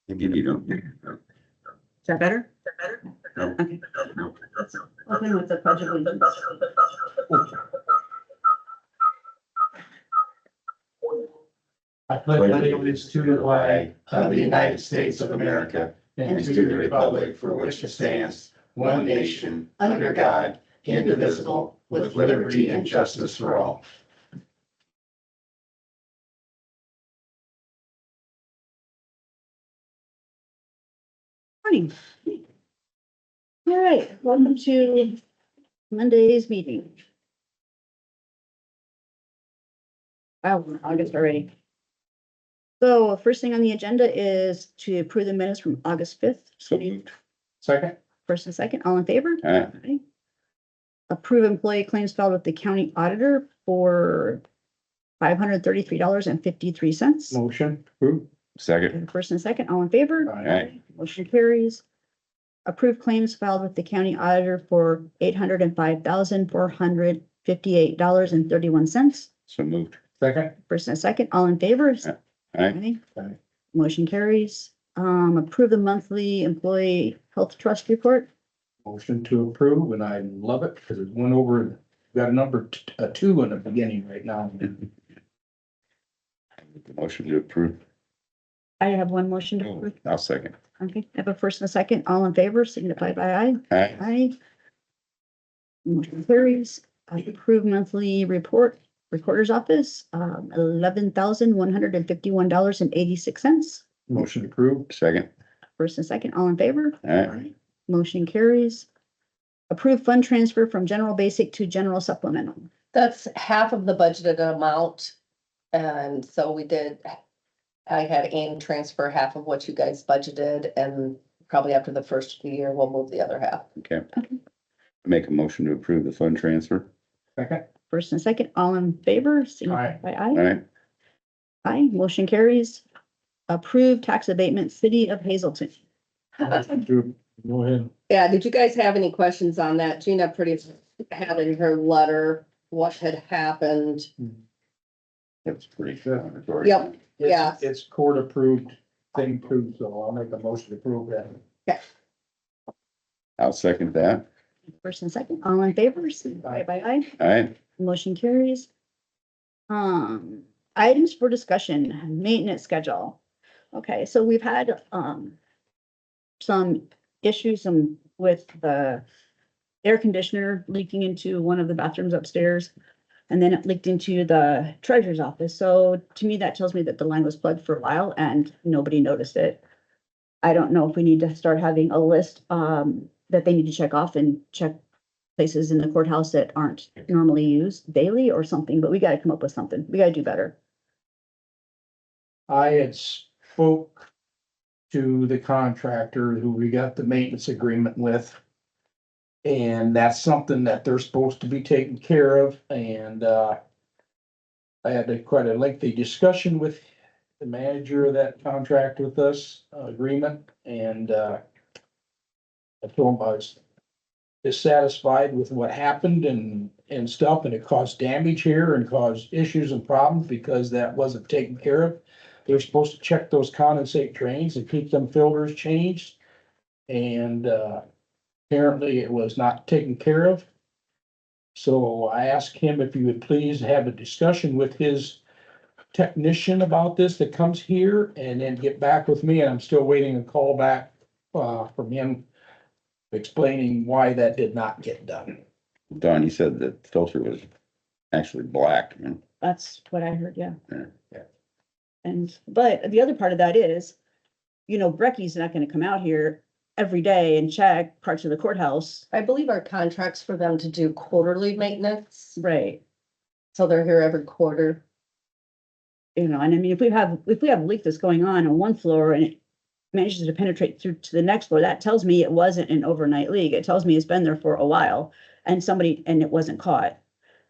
Maybe you don't. Is that better? No. Okay. No. Open with the pledge of allegiance. I pledge allegiance to the flag of the United States of America and to the republic for which it stands, one nation, under God, indivisible, with liberty and justice for all. Morning. All right, welcome to Monday's meeting. Wow, we're in August already. So first thing on the agenda is to approve the minutes from August 5th. So moved. Second. First and second, all in favor? Aye. Aye. Approve employee claims filed with the county auditor for $533.53. Motion approved. Second. First and second, all in favor? Aye. Motion carries. Approve claims filed with the county auditor for $805,458.31. So moved. Second. First and second, all in favor? Aye. Aye. Aye. Motion carries. Approve the monthly employee health trust report. Motion to approve, and I love it because it went over, got a number, a 2 in the beginning right now. Motion to approve. I have one motion to Oh, approve. I'll second. Okay, I have a first and a second, all in favor, signify by aye. Aye. Aye. Motion carries. Approve monthly report, recorder's office, $11,151.86. Motion approved. Second. First and second, all in favor? Aye. Motion carries. Approve fund transfer from general basic to general supplemental. That's half of the budgeted amount. And so I had AIM transfer half of what you guys budgeted, and probably after the first of the year, we'll move the other half. Okay. Okay. Make a motion to approve the fund transfer. Second. First and second, all in favor, signify by aye. Aye. Aye, motion carries. Approve tax abatement, City of Hazelton. Go ahead. Yeah, did you guys have any questions on that? Gina pretty had in her letter what had happened. That's pretty. Yep. It's- Yeah. It's court approved thing too, so I'll make a motion to approve that. I'll second that. First and second, all in favor, signify by aye. Aye. Motion carries. Items for discussion, maintenance schedule. Okay, so we've had, some issues with the air conditioner leaking into one of the bathrooms upstairs. And then it leaked into the treasurer's office. So to me, that tells me that the line was plugged for a while and nobody noticed it. I don't know if we need to start having a list, that they need to check off and check places in the courthouse that aren't normally used daily or something, but we gotta come up with something. We gotta do better. I had spoke to the contractor who we got the maintenance agreement with. And that's something that they're supposed to be taking care of, and, I had quite a lengthy discussion with the manager of that contract with us, agreement, and, I told him I was dissatisfied with what happened and stuff, and it caused damage here and caused issues and problems because that wasn't taken care of. They're supposed to check those condensate drains and keep them filters changed, and, apparently it was not taken care of. So I asked him if he would please have a discussion with his technician about this that comes here and then get back with me. And I'm still waiting a call back from him explaining why that did not get done. Don, you said the filter was actually black. That's what I heard, yeah. Yeah. And, but the other part of that is, Brecky's not gonna come out here every day and check parts of the courthouse. I believe our contract's for them to do quarterly maintenance, Right. so they're here every quarter. And I mean, if we have a leak that's going on one floor and it manages to penetrate through to the next floor, that tells me it wasn't an overnight leak. It tells me it's been there for a while and it wasn't caught.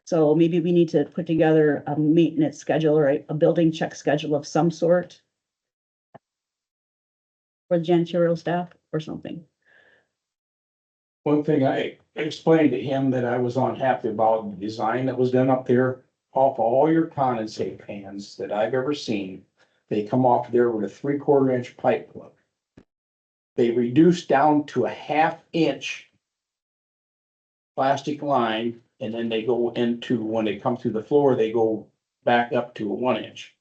So maybe we need to put together a maintenance schedule or a building check schedule of some sort for the janitorial staff or something. One thing I explained to him that I was unhappy about the design that was done up there. Off all your condensate pans that I've ever seen, they come off there with a 3/4 inch pipe plug. They reduce down to a 1/2 inch plastic line, and then they go into, when they come through the floor, they go back up to a 1 inch.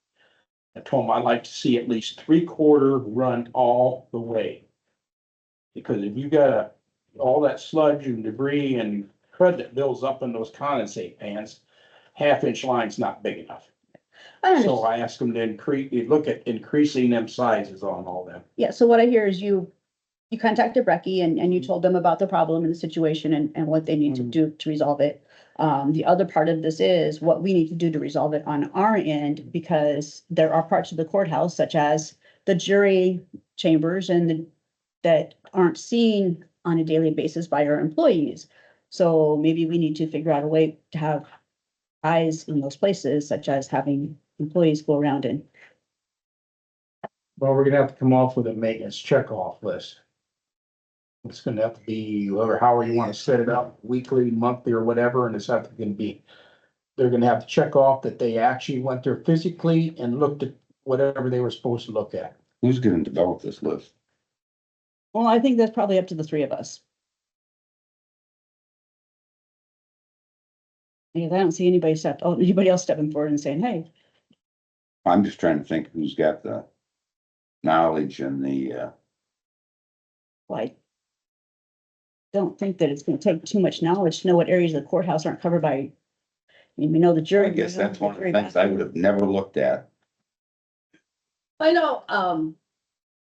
I told him I'd like to see at least 3/4 run all the way. Because if you got all that sludge and debris and crud that builds up in those condensate pans, 1/2 inch line's not big enough. I So understand. I asked them to look at increasing them sizes on all them. Yeah, so what I hear is you contacted Brecky and you told them about the problem and the situation and what they need to do to resolve it. The other part of this is what we need to do to resolve it on our end, because there are parts of the courthouse such as the jury chambers that aren't seen on a daily basis by our employees. So maybe we need to figure out a way to have eyes in those places, such as having employees go around and, Well, we're gonna have to come off with a maintenance check-off list. It's gonna have to be, however you wanna set it up, weekly, monthly, or whatever, and it's have to gonna be. They're gonna have to check off that they actually went there physically and looked at whatever they were supposed to look at. Who's gonna develop this list? well, I think that's probably up to the three of us. Because I don't see anybody else stepping forward and saying, hey, I'm just trying to think who's got the knowledge and the, I don't think that it's gonna take too much knowledge to know what areas of the courthouse aren't covered by. I mean, we know the jury. I guess that's one of the things I would have never looked at. I know,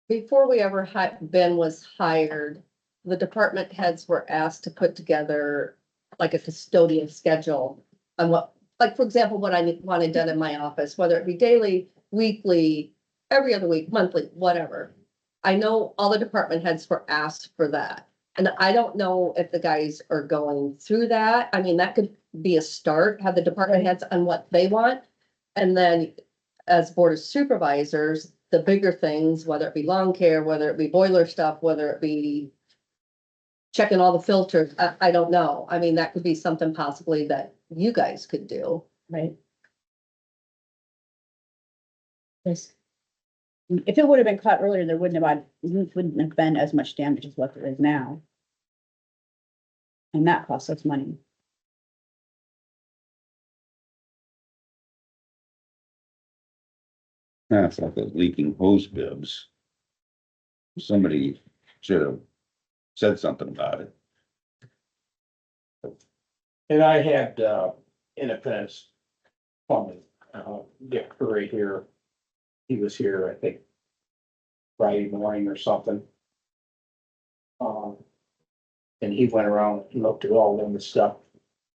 before we ever had, Ben was hired, the department heads were asked to put together like a custodian schedule on what, like, for example, what I wanted done in my office, whether it be daily, weekly, every other week, monthly, whatever. I know all the department heads were asked for that. And I don't know if the guys are going through that. I mean, that could be a start, have the department heads on what they want. And then as board of supervisors, the bigger things, whether it be lawn care, whether it be boiler stuff, whether it be checking all the filters, I don't know. I mean, that could be something possibly that you guys could do. Right. Yes. If it would have been caught earlier, there wouldn't have been as much damage as what there is now. And that costs us money. It's like those leaking hose bibs. Somebody should have said something about it. And I had, Independence Plumbing, Dick Curry here. He was here, I think, Friday morning or something. And he went around and looked at all them and stuff,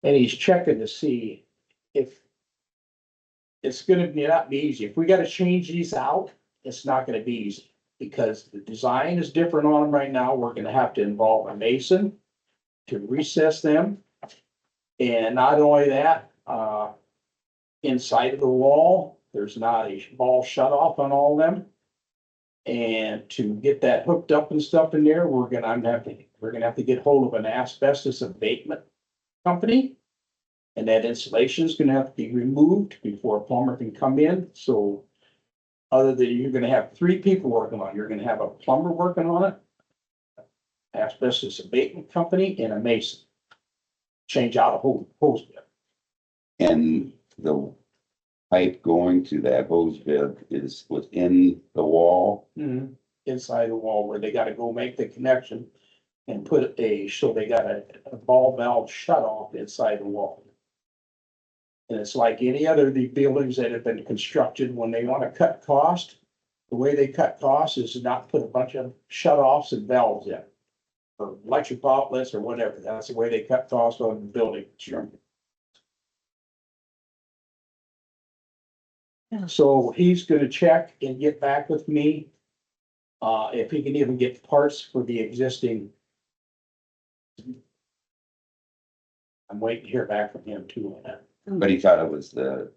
and he's checking to see if it's gonna be not be easy. If we gotta change these out, it's not gonna be easy. Because the design is different on them right now. We're gonna have to involve a mason to recess them. And not only that, inside of the wall, there's not a ball shut off on all of them. And to get that hooked up and stuff in there, we're gonna have to get hold of an asbestos abatement company. And that insulation is gonna have to be removed before a plumber can come in, so. Other than you're gonna have 3 people working on it, you're gonna have a plumber working on it. Asbestos abatement company and a mason. Change out a whole hose bib. And the pipe going to that hose bib is within the wall. Inside the wall where they gotta go make the connection. And put so they got a ball valve shut off inside the wall. And it's like any other of the buildings that have been constructed, when they wanna cut cost. The way they cut costs is to not put a bunch of shut offs and valves in. Or electric outlets or whatever, that's the way they cut costs on the building. Sure. Yeah. So he's gonna check and get back with me. If he can even get parts for the existing. I'm waiting to hear back from him too on that. But he thought it was the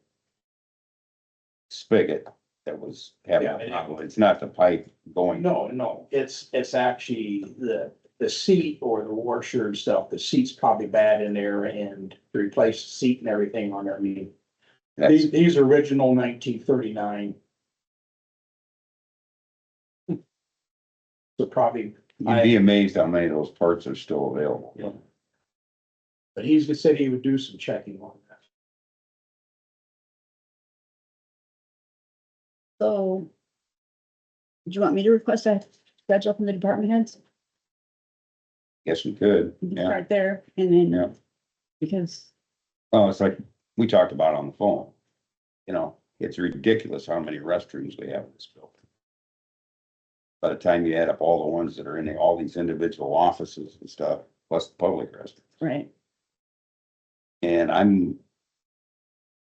spigot that was having a Yeah. problem. It's not the pipe going. No, it's actually the seat or the washer and stuff, the seat's probably bad in there and to replace the seat and everything on there. I mean, That's, these original 1939. So probably, you'd be amazed how many of those parts are still available. you know. But he's said he would do some checking on that. So. Do you want me to request a schedule from the department heads? Yes, we could, We can yeah. Start there and then. Yeah. Because, Oh, it's like, we talked about on the phone. You know, it's ridiculous how many restrooms we have in this building. By the time you add up all the ones that are in all these individual offices and stuff, plus the public restrooms. right, And I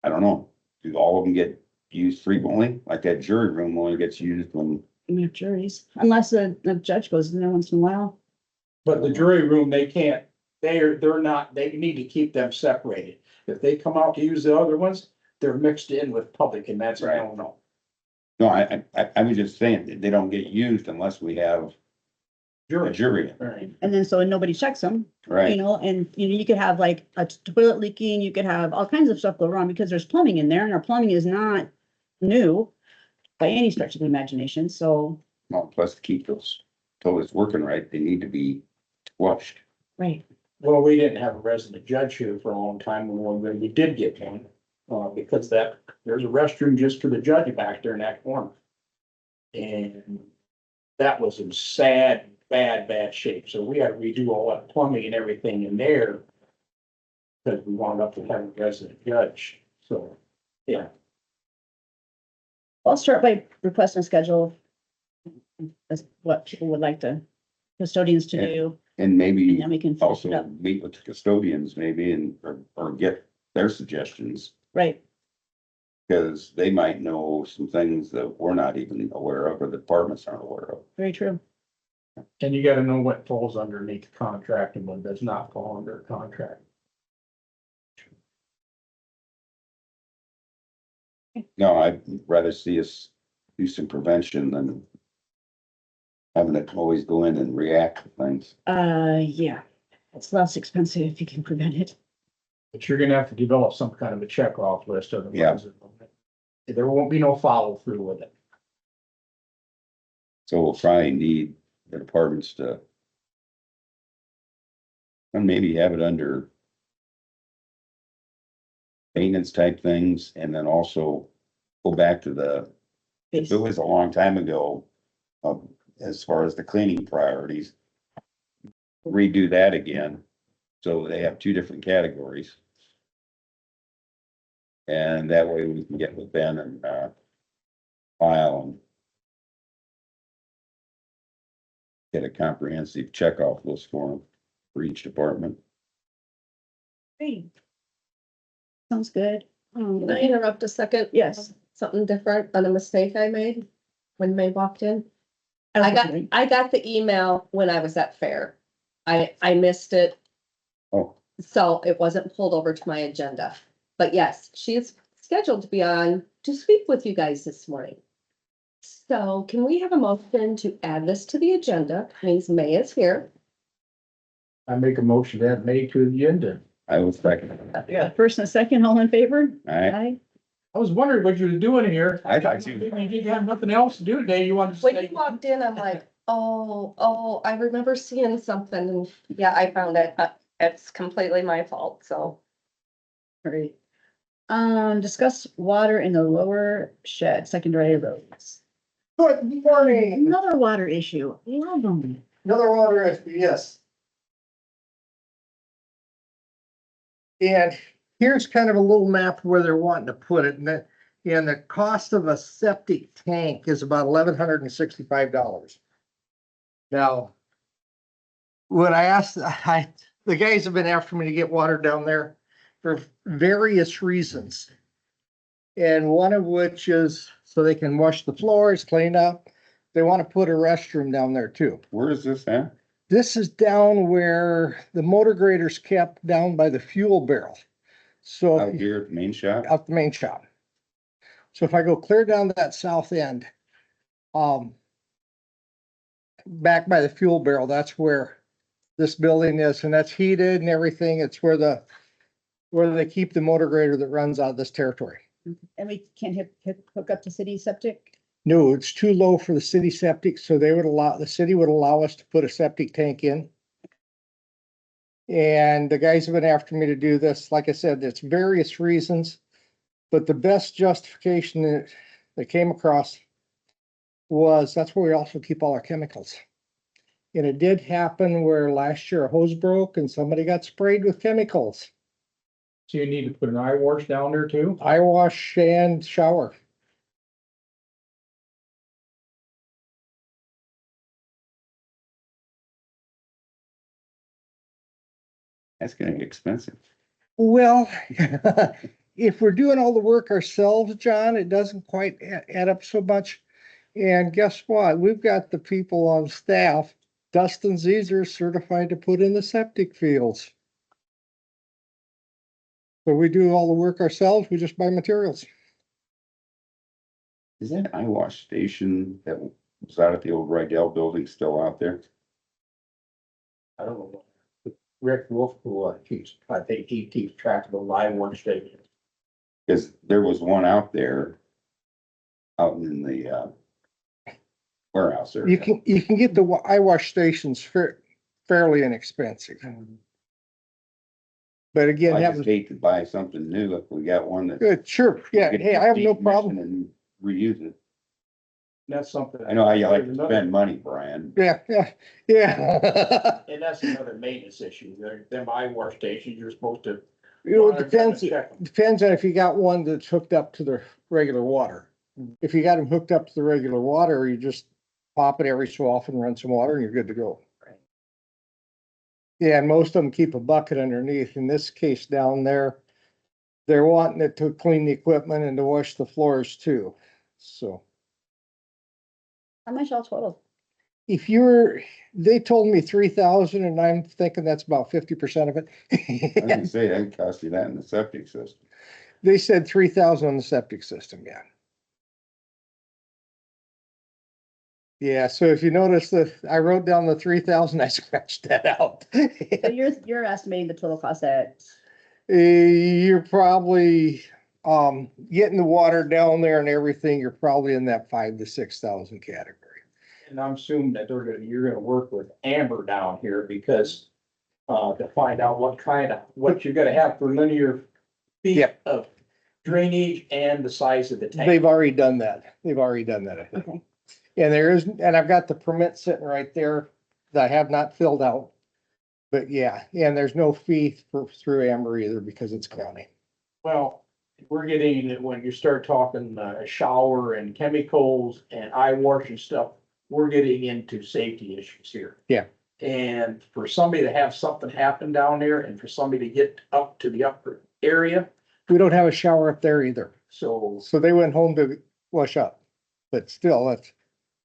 don't know, do all of them get used frequently? Like that jury room only gets used when, we have juries, unless the judge goes in there once in a while. But the jury room, they can't, they're not, they need to keep them separated. If they come out to use the other ones, they're mixed in with public and that's, I don't know. no, I was just saying, that they don't get used unless we have a jury, in, Right. And then so nobody checks them, you right? know, and you could have like a toilet leaking, you could have all kinds of stuff go wrong because there's plumbing in there and our plumbing is not new. By any stretch of the imagination, so, Well, plus to keep those toilets working right, they need to be flushed. right, Well, we didn't have a resident judge here for a long time when we did get one. Because there's a restroom just for the judge back there in that corner. And that was in bad shape. So we had to redo all that plumbing and everything in there. Because we wound up with having a resident judge. So, yeah. I'll start by requesting a schedule. That's what people would like custodians to Yeah. do, And and maybe then we can finish also it up, meet with the custodians maybe and, or get their suggestions. right, Because they might know some things that we're not even aware of or the departments aren't aware of. very true. And you gotta know what falls underneath the contract and what does not fall under a contract. No, I'd rather see us do some prevention than having to always go in and react to things. Yeah, it's less expensive if you can prevent it. But you're gonna have to develop some kind of a checkoff list of the Yeah. ones that there won't be no follow through with it. So we'll probably need the departments to and maybe have it under maintenance type things and then also go back to if it was a long time ago, as far as the cleaning priorities, redo that again. So they have two different categories. And that way we can get with Ben and, file and get a comprehensive checkoff list for them, for each department. Great. Sounds good. Can I interrupt a second? Yes. Something different on a mistake I made when May walked in. I got the email when I was at fair. I missed it, Oh, so it wasn't pulled over to my agenda. But yes, she is scheduled to be on to speak with you guys this morning. So can we have a motion to add this to the agenda? Means May is here. I make a motion to add May to the agenda. I was second. Yeah, first and a second, all in favor? Alright, I was wondering what you were doing here. I thought you- You didn't have nothing else to do today. You wanted to When stay. you walked in, I'm like, oh, I remember seeing something. And yeah, I found it. It's completely my fault, so. Great. Discuss water in the lower shed, secondary roads. Good morning, Another water issue, love them. another water SPS. And here's kind of a little map where they're wanting to put it, and the cost of a septic tank is about $1,165. Now, when I asked, the guys have been after me to get water down there for various reasons. And one of which is so they can wash the floors, clean up. They want to put a restroom down there too. where is this at? This is down where the motor grader's kept down by the fuel barrel. So Out here at the main shop? out the main shop. So if I go clear down to that south end, back by the fuel barrel, that's where this building is, and that's heated and everything. It's where they keep the motor grader that runs out of this territory. And we can't hook up to city septic? No, it's too low for the city septic, so the city would allow us to put a septic tank in. And the guys have been after me to do this. Like I said, it's various reasons, but the best justification that came across was that's where we also keep all our chemicals. And it did happen where last year a hose broke and somebody got sprayed with chemicals. So you need to put an eye wash down there too? I wash and shower. That's gonna be expensive. Well, if we're doing all the work ourselves, John, it doesn't quite add up so much. And guess what? We've got the people on staff, Dustin Zezer certified to put in the septic fields. So we do all the work ourselves, we just buy materials. Is that eye wash station that was out at the old Rydell building still out there? I don't know. Rick Wolf, who I think he keeps track of the live workstation. Cause there was one out there. Out in the warehouse there. You can get the eye wash stations fairly inexpensive. But again, I just having, hate to buy something new if we got one that. good, sure, yeah, hey, I have no problem. And reuse it. That's something. I know how you like to spend money, Brian. Yeah. And that's another maintenance issue. Them eye wash stations, you're supposed to. You know, it monitor them and depends, check 'em. depends on if you got one that's hooked up to the regular water. If you got them hooked up to the regular water, you just pop it every so often, run some water and you're good to go. Right. Yeah, and most of them keep a bucket underneath. In this case down there, they're wanting it to clean the equipment and to wash the floors too. So How much all total? if they told me 3,000 and I'm thinking that's about 50% of I was it. gonna say, that'd cost you that in the septic system. They said 3,000 on the septic system, yeah. Yeah, so if you notice that I wrote down the 3,000, I scratched that out. So you're estimating the total cost at, You're probably, getting the water down there and everything, you're probably in that 5,000 to 6,000 category. And I'm assuming that you're gonna work with Amber down here because, to find out what you're gonna have for linear feet Yep. of drainage and the size of the tank. They've already done that, I think. okay, And I've got the permit sitting right there that I have not filled out. But yeah, and there's no fee through Amber either because it's county. Well, we're getting, when you start talking, shower and chemicals and eye wash and stuff, we're getting into safety issues here. Yeah. And for somebody to have something happen down there and for somebody to get up to the upper area, We don't have a shower up there either. so. So they went home to wash up. But still,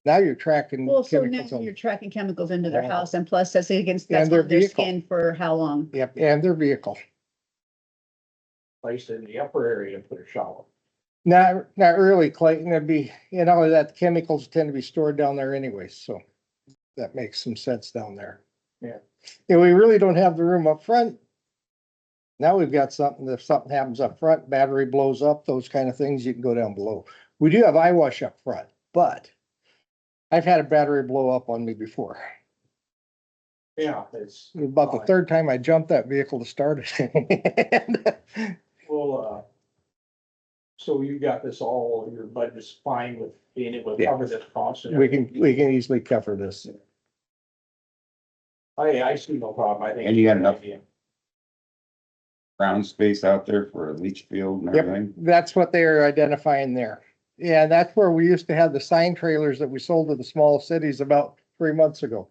now you're tracking. well, so now chemicals on- you're tracking chemicals into their Yeah. house and plus that's against, And that's their on their vehicle. skin for how long? Yep, and their vehicle. Place in the upper area and put a shower. Not really, Clayton. It'd be, not only that, the chemicals tend to be stored down there anyways, so that makes some sense down there. Yeah. And we really don't have the room up front. Now we've got something, if something happens up front, battery blows up, those kind of things, you can go down below. We do have eye wash up front, but I've had a battery blow up on me before. Yeah, it's. About the third time I jumped that vehicle to start it. Well, so you got this all, your budget's fine with being able to Yeah. cover this cost? and We everything? can easily cover this. I see no problem, I think. And you got it's a good enough- idea. Ground space out there for a leach field and Yep. everything. That's what they're identifying there. Yeah, that's where we used to have the sign trailers that we sold to the small cities about 3 months ago.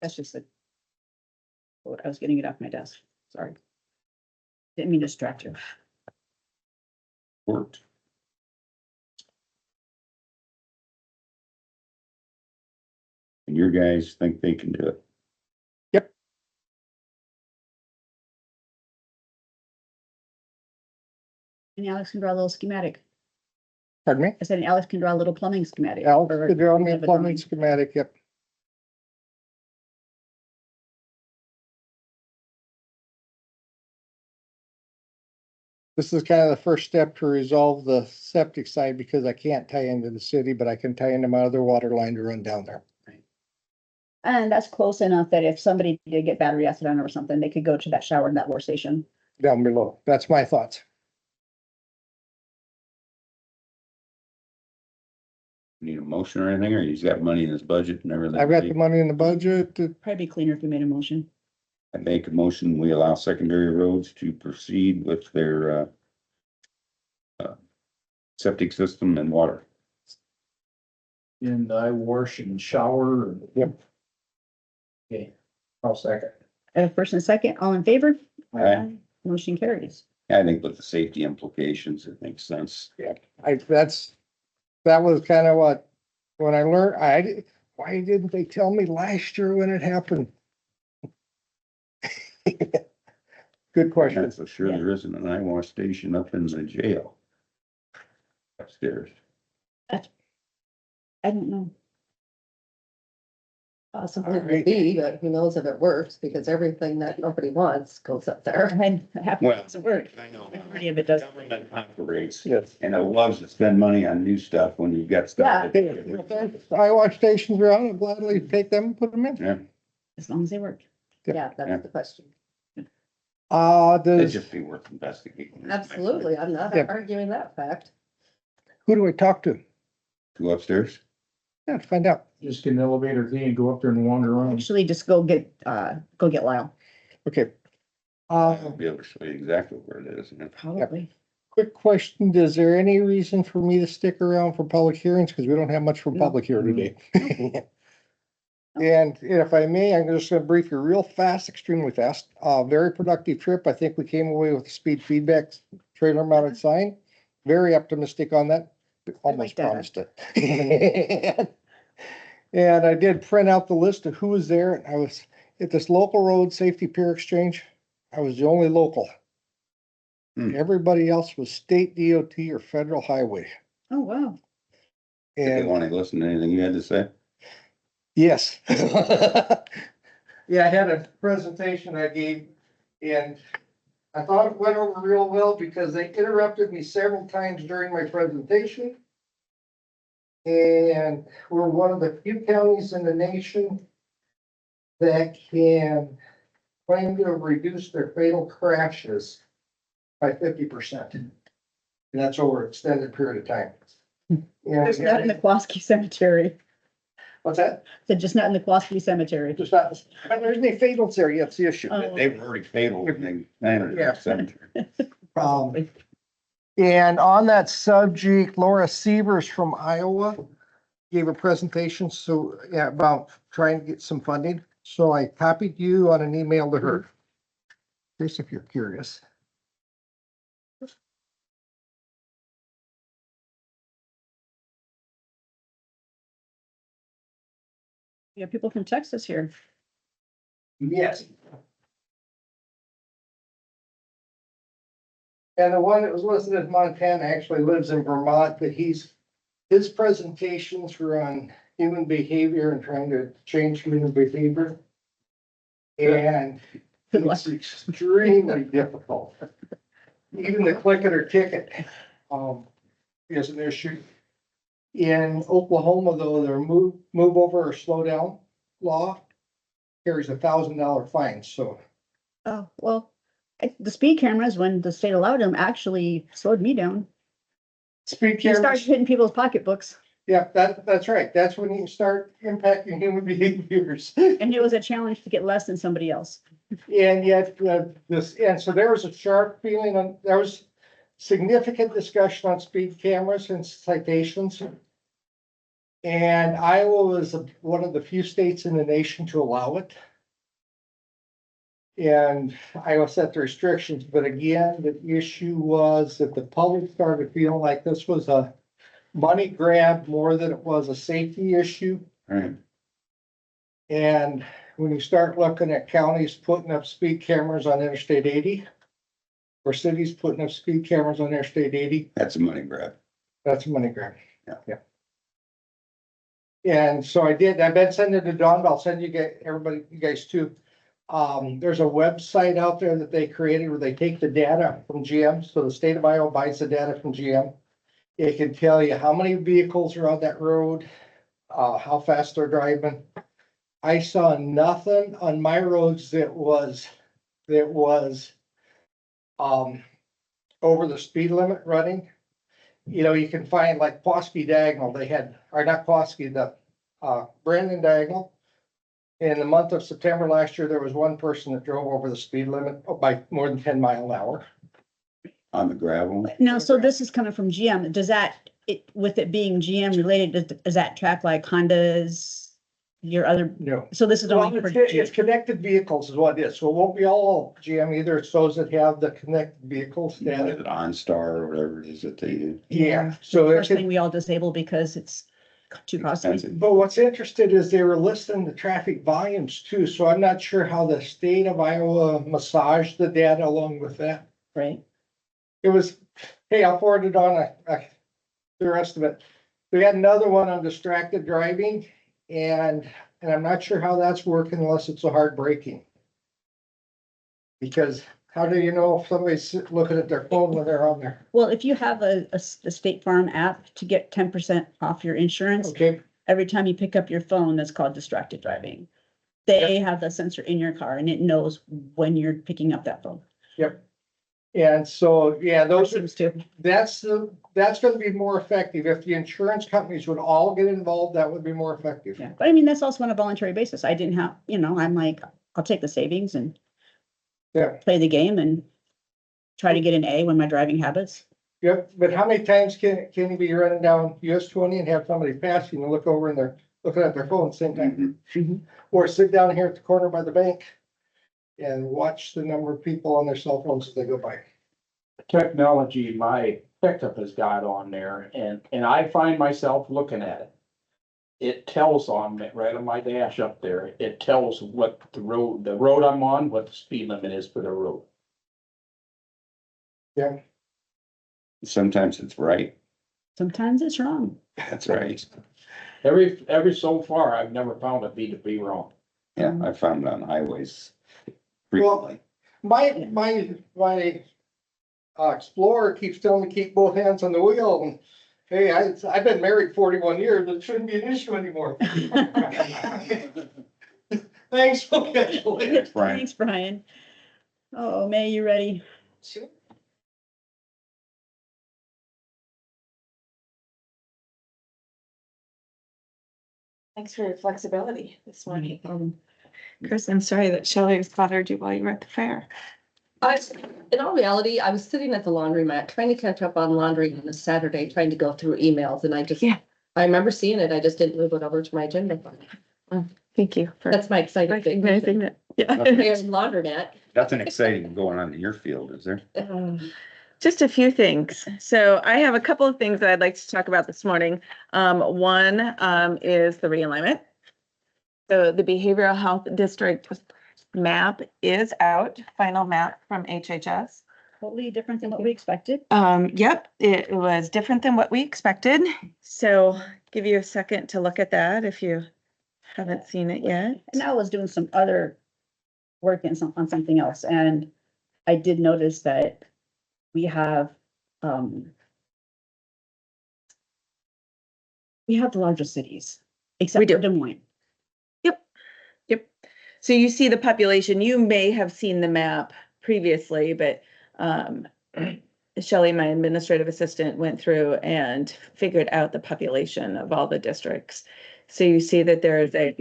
That's just a. I was getting it off my desk, sorry. Didn't mean to distract you. Worked. And your guys think they can do it. And Alex can draw a little schematic. Pardon me? I said, Alex can draw a little plumbing schematic. Alex, or could draw me a have a plumbing drawing. schematic, yep. This is kind of the first step to resolve the septic side because I can't tie into the city, but I can tie into my other water line to run down there. And that's close enough that if somebody did get battery acid on or something, they could go to that shower in that water station. Down below. That's my thoughts. Need a motion or anything, or he's got money in his budget and everything? I've got the money in the budget. Probably be cleaner if we made a motion. I make a motion, we allow secondary roads to proceed with their, septic system and water. And I wash and shower. Yep. Okay, I'll second. I have a first and a second, all in favor? Aye. Motion carries. I think with the safety implications, it makes sense. That was kind of what, when I learned, why didn't they tell me last year when it happened? Good question. I'm so sure there isn't an eyewash station up in the jail. Upstairs. I don't know. Possibly would be, but who knows if it works, because everything that nobody wants goes up there. Half Well, doesn't work. I know. Majority of it does. Government operates, Yes. and it loves to spend money on new stuff when you've got stuff. Eyewash stations around, I'll gladly take them and put them in. Yeah, As long as they work. Yeah, Yeah. that's the question. it'd Does, just be worth investigating. Absolutely, I'm not Yeah. arguing that fact. who do I talk to? Go upstairs. Yeah, to find out. Just get an elevator key and go up there and wander around. Actually, just go get Lyle, Okay. I'll be able to show you exactly where it is. Yeah. probably. Quick question, is there any reason for me to stick around for public hearings? Because we don't have much for No. public here today. And if I may, I'm just gonna brief you real fast, extremely fast. Very productive trip. I think we came away with a speed feedback trailer mounted sign. Very optimistic on that. Almost that. promised it. And I did print out the list of who was there. And I was at this local road safety peer exchange. I was the only local. Hmm. Everybody else was state DOT or federal highway. Oh, wow. Did they And want to listen to anything you had to say? yes. Yeah, I had a presentation I gave and I thought it went over real well because they interrupted me several times during my presentation. And we're one of the few counties in the nation that can claim to have reduced their fatal crashes by 50%. And that's over an extended period of time. And Just not in the Kowalski Cemetery. what's that? Said just not in the Kowalski Cemetery. Just not, there's any fatals there, yet. It's the issue. Oh. They were already fatal when they landed in Yeah. the cemetery. And on that subject, Laura Sievers from Iowa gave a presentation, so, yeah, about trying to get some funding. So I copied you on an email to her. Just if you're curious. You have people from Texas here. Yes. And the one that was listed as Montana actually lives in Vermont, but his presentations were on human behavior and trying to change human behavior. And Good luck. it's extremely difficult. Even the click it or ticket, is an issue. In Oklahoma, though, their move over or slow down law carries $1,000 fine, so. Oh, well, the speed cameras, when the state allowed them, actually slowed me down. Speed You start cameras, hitting people's pocketbooks, yeah, that's right. That's when you start impacting human behaviors. and it was a challenge to get less than somebody else. And yet, and so there was a sharp feeling on, there was significant discussion on speed cameras and citations. And Iowa was one of the few states in the nation to allow it. And Iowa set the restrictions, but again, the issue was that the public started feeling like this was a money grab more than it was a safety issue. Right. And when you start looking at counties putting up speed cameras on Interstate 80, where cities putting up speed cameras on Interstate 80. That's a money grab. That's a money grab. Yeah. And so I did, I've been sending it to Dawn, but I'll send you guys, everybody, you guys too. There's a website out there that they created where they take the data from GM. So the state of Iowa buys the data from GM. It can tell you how many vehicles are on that road, how fast they're driving. I saw nothing on my roads that was over the speed limit running. You know, you can find like Pawsky Diagonal, they had, or not Pawsky, the Brandon Diagonal. In the month of September last year, there was one person that drove over the speed limit by more than 10 miles an hour. On the gravel. Now, so this is coming from GM. Does that, with it being GM related, does that track like Hondas, your other, No. so this is Well, only for it's GM? connected vehicles is what it is. So it won't be all GM either. It's those that have the connected vehicles. Is it OnStar or whatever it is that they use. Yeah, so it First thing could, we all disable because it's too costly. Expensive. but what's interesting is they were listing the traffic volumes too. So I'm not sure how the state of Iowa massaged the data along with that. Right? It was, hey, I'll forward it on the rest of it. We had another one on distracted driving and I'm not sure how that's working unless it's a hard braking. Because how do you know if somebody's looking at their phone when they're on there? Well, if you have a State Farm app to get 10% off your insurance, Okay, every time you pick up your phone, that's called distracted driving. They have the sensor in your car and it knows when you're picking up that phone. yep. And so, yeah, those are, Seems to. that's gonna be more effective. If the insurance companies would all get involved, that would be more effective. Yeah, but I mean, that's also on a voluntary basis. I didn't have, I'm like, I'll take the savings and Yeah. play the game and try to get an A when my driving habits. Yep, but how many times can you be running down US 20 and have somebody pass you and look over and they're looking at their phone at the same time? Mhm. Or sit down here at the corner by the bank and watch the number of people on their cell phones as they go by. Technology my pickup has got on there and I find myself looking at it. It tells on me, right on my dash up there, it tells what the road I'm on, what the speed limit is for the road. Yeah, Sometimes it's right. Sometimes it's wrong. That's right. Every so far, I've never found it to be wrong. Yeah, I found it on highways Well, frequently. my Explorer keeps telling me keep both hands on the wheel and hey, I've been married 41 years. It shouldn't be an issue anymore. Thanks, for catching later. Brian. Thanks, Brian. Oh, May, you ready? Sure. Thanks for your flexibility this No morning. problem. Chris, I'm sorry that Shelley bothered you while you were at the fair. In all reality, I was sitting at the laundromat trying to catch up on laundry on a Saturday, trying to go through emails and Yeah. I remember seeing it. I just didn't move it over to my agenda. Thank you for That's my exciting thing. recognizing that. Yeah. Here in laundromat. Nothing exciting going on in your field, is there? Just a few things. So I have a couple of things that I'd like to talk about this morning. One is the realignment. So the behavioral health district map is out, final map from HHS. Totally different than what we expected. Yep, it was different than what we expected. So give you a second to look at that if you haven't seen it yet. And I was doing some other work on something else, and I did notice that we have the largest cities, except We do. for Des Moines. Yep. So you see the population, you may have seen the map previously, but Shelley, my administrative assistant, went through and figured out the population of all the districts. So you see that there is a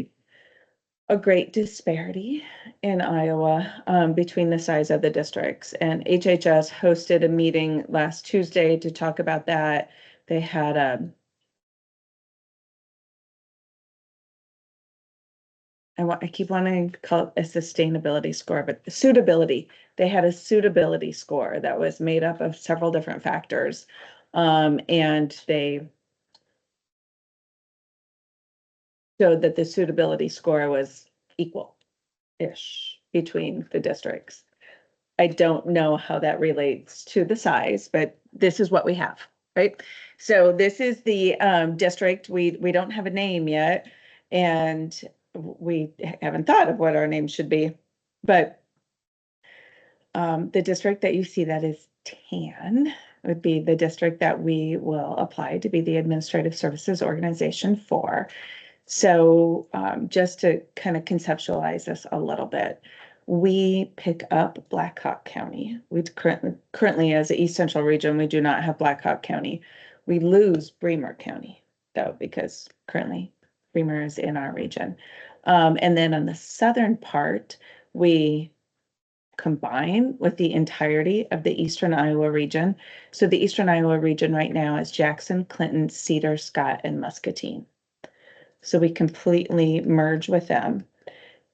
great disparity in Iowa between the size of the districts. And HHS hosted a meeting last Tuesday to talk about that. They had I keep wanting to call it a sustainability score, but suitability. They had a suitability score that was made up of several different factors. And they showed that the suitability score was equal-ish between the districts. I don't know how that relates to the size, but this is what we have, right? So this is the district. We don't have a name yet, and we haven't thought of what our name should be. But the district that you see that is tan would be the district that we will apply to be the administrative services organization for. So just to kind of conceptualize this a little bit, we pick up Blackhawk County. We currently, as the East Central region, we do not have Blackhawk County. We lose Bremer County, though, because currently Bremer is in our region. And then on the southern part, we combine with the entirety of the Eastern Iowa region. So the Eastern Iowa region right now is Jackson, Clinton, Cedar, Scott, and Muscatine. So we completely merge with them.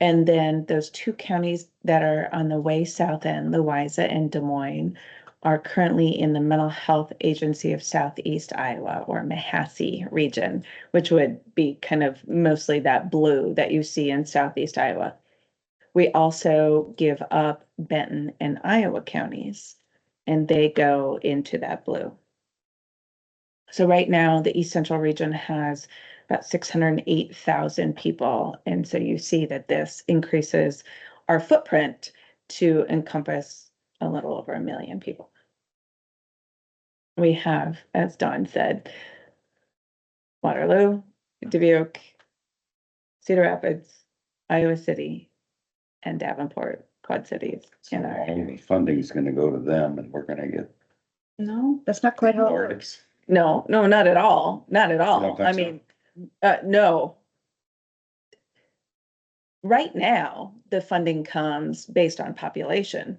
And then those two counties that are on the way south end, Louisa and Des Moines, are currently in the Mental Health Agency of Southeast Iowa, or Mahassee region, which would be kind of mostly that blue that you see in Southeast Iowa. We also give up Benton and Iowa counties, and they go into that blue. So right now, the East Central region has about 608,000 people. And so you see that this increases our footprint to encompass a little over 1 million people. We have, as Dawn said, Waterloo, Dubuque, Cedar Rapids, Iowa City, and Davenport, Quad Cities. So all the funding is gonna go to them and we're gonna get. No, that's not quite how it works. No, not at all. Not at don't all. think I so? mean, no. Right now, the funding comes based on population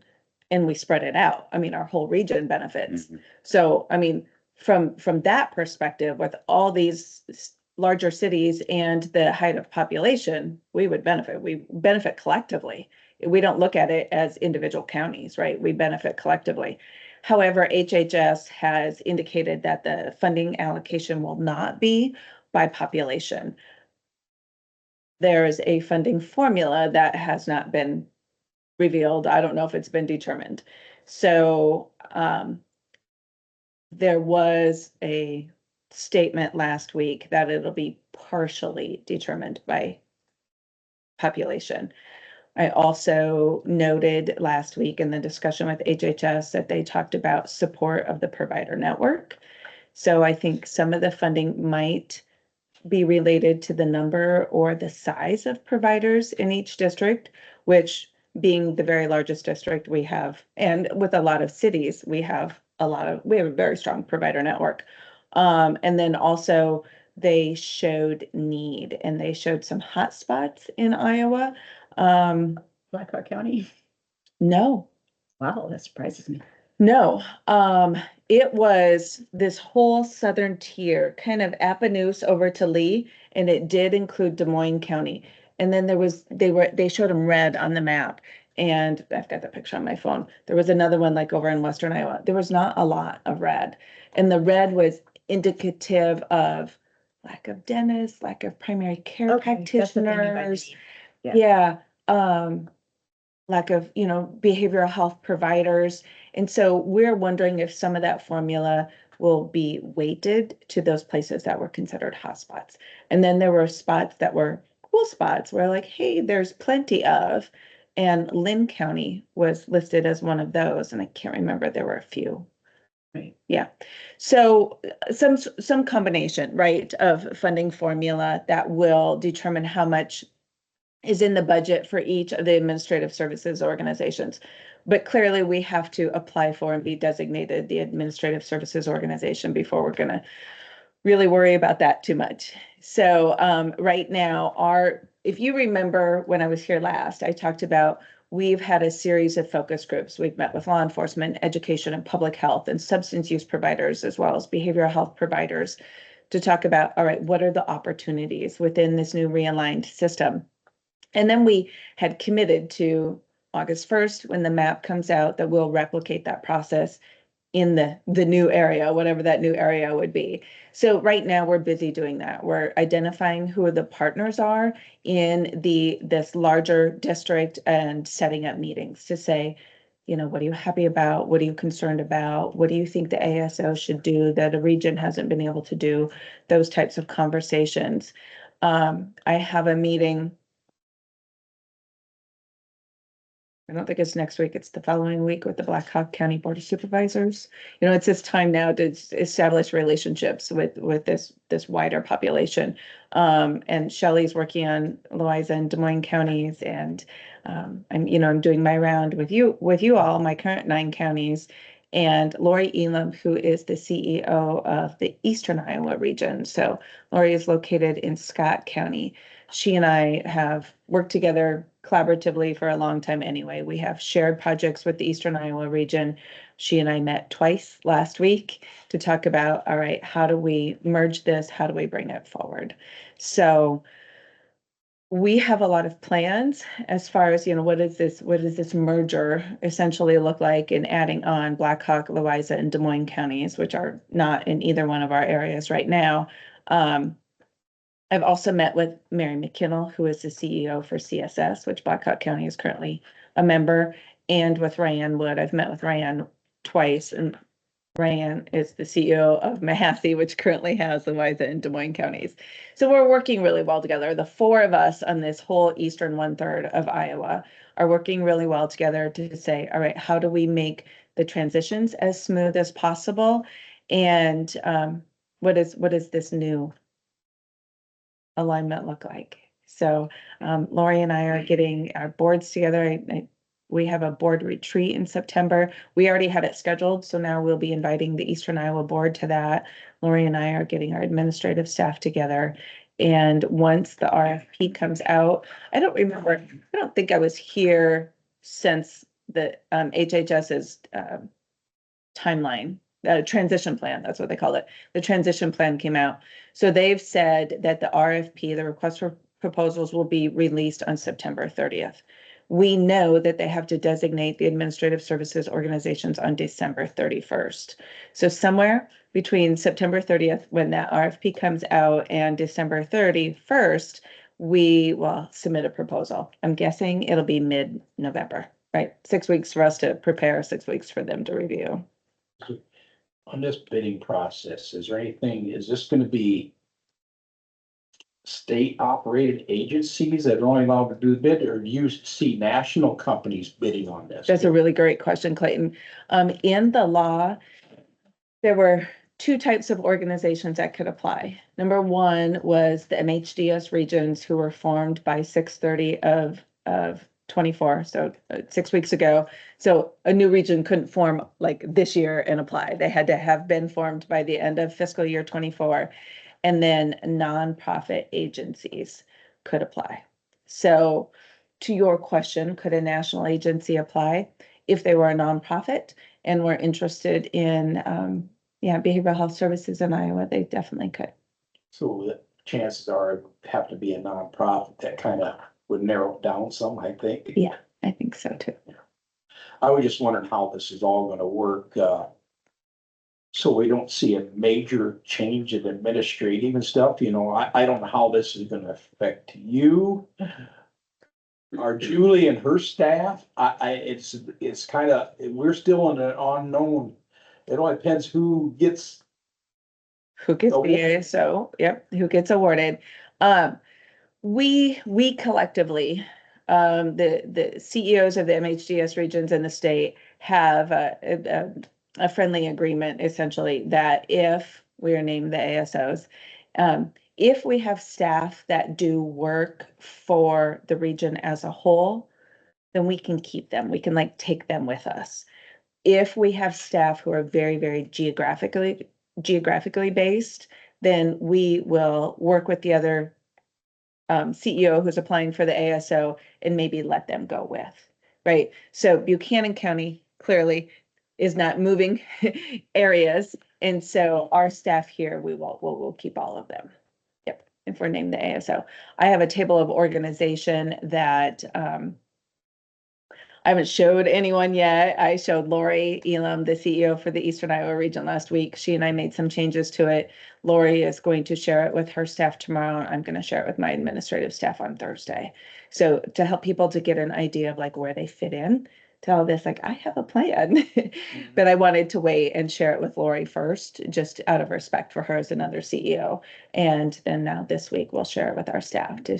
and we spread it out. I mean, our whole region benefits. Mhm. So, I mean, from that perspective, with all these larger cities and the height of population, we would benefit. We benefit collectively. We don't look at it as individual counties, right? We benefit collectively. However, HHS has indicated that the funding allocation will not be by population. There is a funding formula that has not been revealed. I don't know if it's been determined. So there was a statement last week that it'll be partially determined by population. I also noted last week in the discussion with HHS that they talked about support of the provider network. So I think some of the funding might be related to the number or the size of providers in each district, which being the very largest district we have, and with a lot of cities, we have a very strong provider network. And then also they showed need and they showed some hot spots in Iowa. Blackhawk County. No, Wow, that surprises me. no, it was this whole southern tier, kind of Appanoose over to Lee, and it did include Des Moines County. And then they showed them red on the map, and I've got the picture on my phone. There was another one like over in Western Iowa. There was not a lot of red, and the red was indicative of lack of dentists, lack of primary care Okay, that's what they mean by the practitioners. need. Yeah, lack of, behavioral health providers. And so we're wondering if some of that formula will be weighted to those places that were considered hotspots. And then there were spots that were cool spots where like, hey, there's plenty of, and Lynn County was listed as one of those. And I can't remember, there were a few. Right. Yeah. So some combination, right, of funding formula that will determine how much is in the budget for each of the administrative services organizations. But clearly we have to apply for and be designated the administrative services organization before we're gonna really worry about that too much. So right now, if you remember when I was here last, I talked about we've had a series of focus groups. We've met with law enforcement, education and public health and substance use providers, as well as behavioral health providers, to talk about, all right, what are the opportunities within this new realigned system? And then we had committed to August 1st, when the map comes out, that we'll replicate that process in the new area, whatever that new area would be. So right now we're busy doing that. We're identifying who the partners are in this larger district and setting up meetings to say, what are you happy about? What are you concerned about? What do you think the ASO should do that a region hasn't been able to do? Those types of conversations. I have a meeting. I don't think it's next week, it's the following week with the Black Hawk County Board of Supervisors. It's this time now to establish relationships with this wider population. And Shelley's working on Louisa and Des Moines counties, and I'm doing my round with you all, my current 9 counties. And Lori Elam, who is the CEO of the Eastern Iowa region. So Lori is located in Scott County. She and I have worked together collaboratively for a long time anyway. We have shared projects with the Eastern Iowa region. She and I met twice last week to talk about, all right, how do we merge this? How do we bring it forward? So we have a lot of plans as far as, what does this merger essentially look like in adding on Black Hawk, Louisa, and Des Moines counties, which are not in either one of our areas right now. I've also met with Mary McKinnell, who is the CEO for CSS, which Black Hawk County is currently a member, and with Ryan Wood. I've met with Ryan twice, and Ryan is the CEO of Mahassey, which currently has Louisa and Des Moines counties. So we're working really well together. The 4 of us on this whole eastern 1/3 of Iowa are working really well together to say, all right, how do we make the transitions as smooth as possible? And what is this new alignment look like? So Lori and I are getting our boards together. We have a board retreat in September. We already had it scheduled, so now we'll be inviting the Eastern Iowa board to that. Lori and I are getting our administrative staff together. And once the RFP comes out, I don't think I was here since the HHS's timeline, transition plan, that's what they call it. The transition plan came out. So they've said that the RFP, the request for proposals, will be released on September 30th. We know that they have to designate the administrative services organizations on December 31st. So somewhere between September 30th, when that RFP comes out, and December 31st, we will submit a proposal. I'm guessing it'll be mid-November, right? 6 weeks for us to prepare, 6 weeks for them to review. On this bidding process, is this gonna be state operated agencies that are only allowed to do the bid, or do you see national companies bidding on this? That's a really great question, Clayton. In the law, there were 2 types of organizations that could apply. Number 1 was the MHDS regions, who were formed by 6/30 of 24, so 6 weeks ago. So a new region couldn't form like this year and apply. They had to have been formed by the end of fiscal year 24. And then nonprofit agencies could apply. So to your question, could a national agency apply? If they were a nonprofit and were interested in behavioral health services in Iowa, they definitely could. So the chances are it would have to be a nonprofit. That kind of would narrow it down some, I think. Yeah, I think so too. I was just wondering how this is all gonna work, so we don't see a major change in administrative and stuff, I don't know how this is gonna affect you. Or Julie and her staff, it's kind of, we're still in an unknown. It all depends who gets. Who gets the ASO, yep, who gets awarded. We collectively, the CEOs of the MHDS regions in the state have a friendly agreement, essentially, that if we are named the ASOs, if we have staff that do work for the region as a whole, then we can keep them. We can take them with us. If we have staff who are very, very geographically based, then we will work with the other CEO who's applying for the ASO and maybe let them go with, right? So Buchanan County clearly is not moving areas. And so our staff here, we'll keep all of them. Yep, if we're named the ASO. I have a table of organization that I haven't showed anyone yet. I showed Lori Elam, the CEO for the Eastern Iowa region, last week. She and I made some changes to it. Lori is going to share it with her staff tomorrow. I'm going to share it with my administrative staff on Thursday. So to help people to get an idea of where they fit in to all this, like, I have a plan. But I wanted to wait and share it with Lori first, just out of respect for her as another CEO. And then now this week we'll share it with our staff to